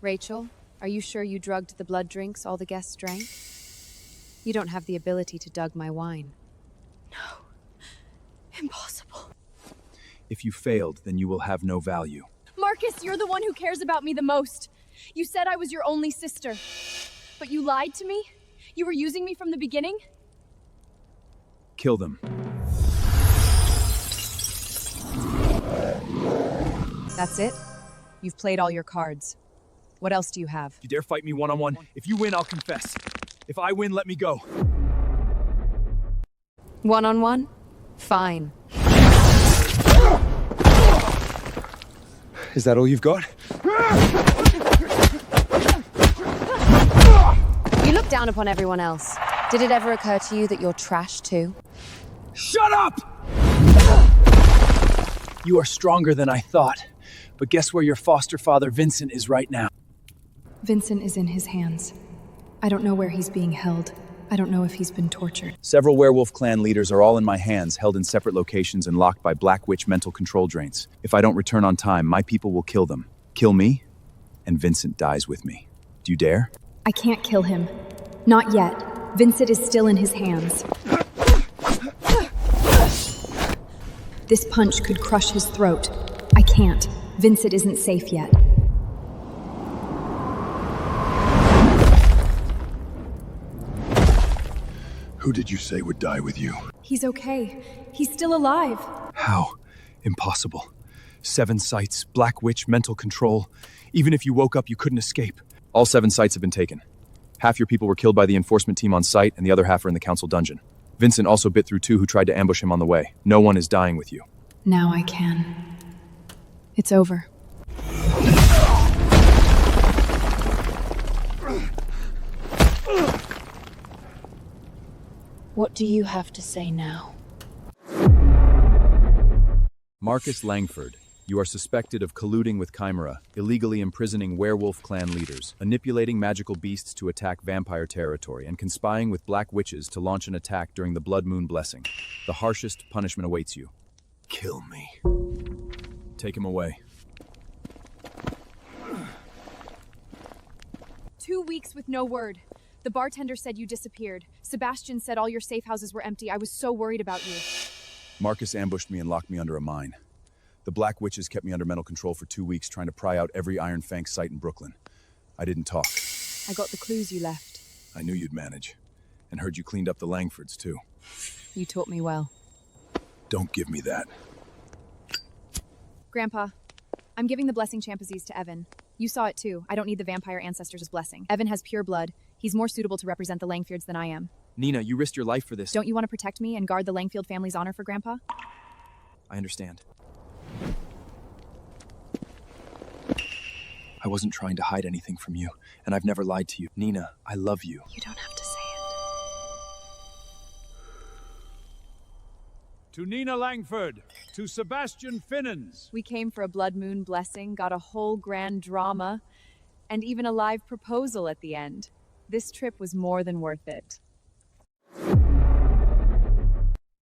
Rachel, are you sure you drugged the blood drinks all the guests drank? You don't have the ability to dug my wine. No. Impossible. If you failed, then you will have no value. Marcus, you're the one who cares about me the most. You said I was your only sister. But you lied to me? You were using me from the beginning? Kill them. That's it? You've played all your cards. What else do you have? You dare fight me one-on-one? If you win, I'll confess. If I win, let me go. One-on-one? Fine. Is that all you've got? You look down upon everyone else. Did it ever occur to you that you're trash too? Shut up! You are stronger than I thought. But guess where your foster father Vincent is right now? Vincent is in his hands. I don't know where he's being held. I don't know if he's been tortured. Several werewolf clan leaders are all in my hands, held in separate locations and locked by Black Witch mental control drains. If I don't return on time, my people will kill them. Kill me, and Vincent dies with me. Do you dare? I can't kill him. Not yet. Vincent is still in his hands. This punch could crush his throat. I can't. Vincent isn't safe yet. Who did you say would die with you? He's okay. He's still alive. How? Impossible. 7 sites, Black Witch, mental control. Even if you woke up, you couldn't escape. All 7 sites have been taken. Half your people were killed by the enforcement team on site, and the other half are in the council dungeon. Vincent also bit through 2 who tried to ambush him on the way. No one is dying with you. Now I can. It's over. What do you have to say now? Marcus Langford, you are suspected of colluding with Chimera, illegally imprisoning werewolf clan leaders, manipulating magical beasts to attack vampire territory, and conspiring with black witches to launch an attack during the Blood Moon Blessing. The harshest punishment awaits you. Kill me. Take him away. 2 weeks with no word. The bartender said you disappeared. Sebastian said all your safe houses were empty. I was so worried about you. Marcus ambushed me and locked me under a mine. The Black Witches kept me under mental control for 2 weeks, trying to pry out every Iron Fang site in Brooklyn. I didn't talk. I got the clues you left. I knew you'd manage. And heard you cleaned up the Langfords, too. You taught me well. Don't give me that. Grandpa, I'm giving the blessing champanzees to Evan. You saw it too. I don't need the vampire ancestors' blessing. Evan has pure blood. He's more suitable to represent the Langfords than I am. Nina, you risked your life for this. Don't you want to protect me and guard the Langfield family's honor for Grandpa? I understand. I wasn't trying to hide anything from you, and I've never lied to you. Nina, I love you. You don't have to say it. To Nina Langford, to Sebastian Finnans. We came for a blood moon blessing, got a whole grand drama, and even a live proposal at the end. This trip was more than worth it.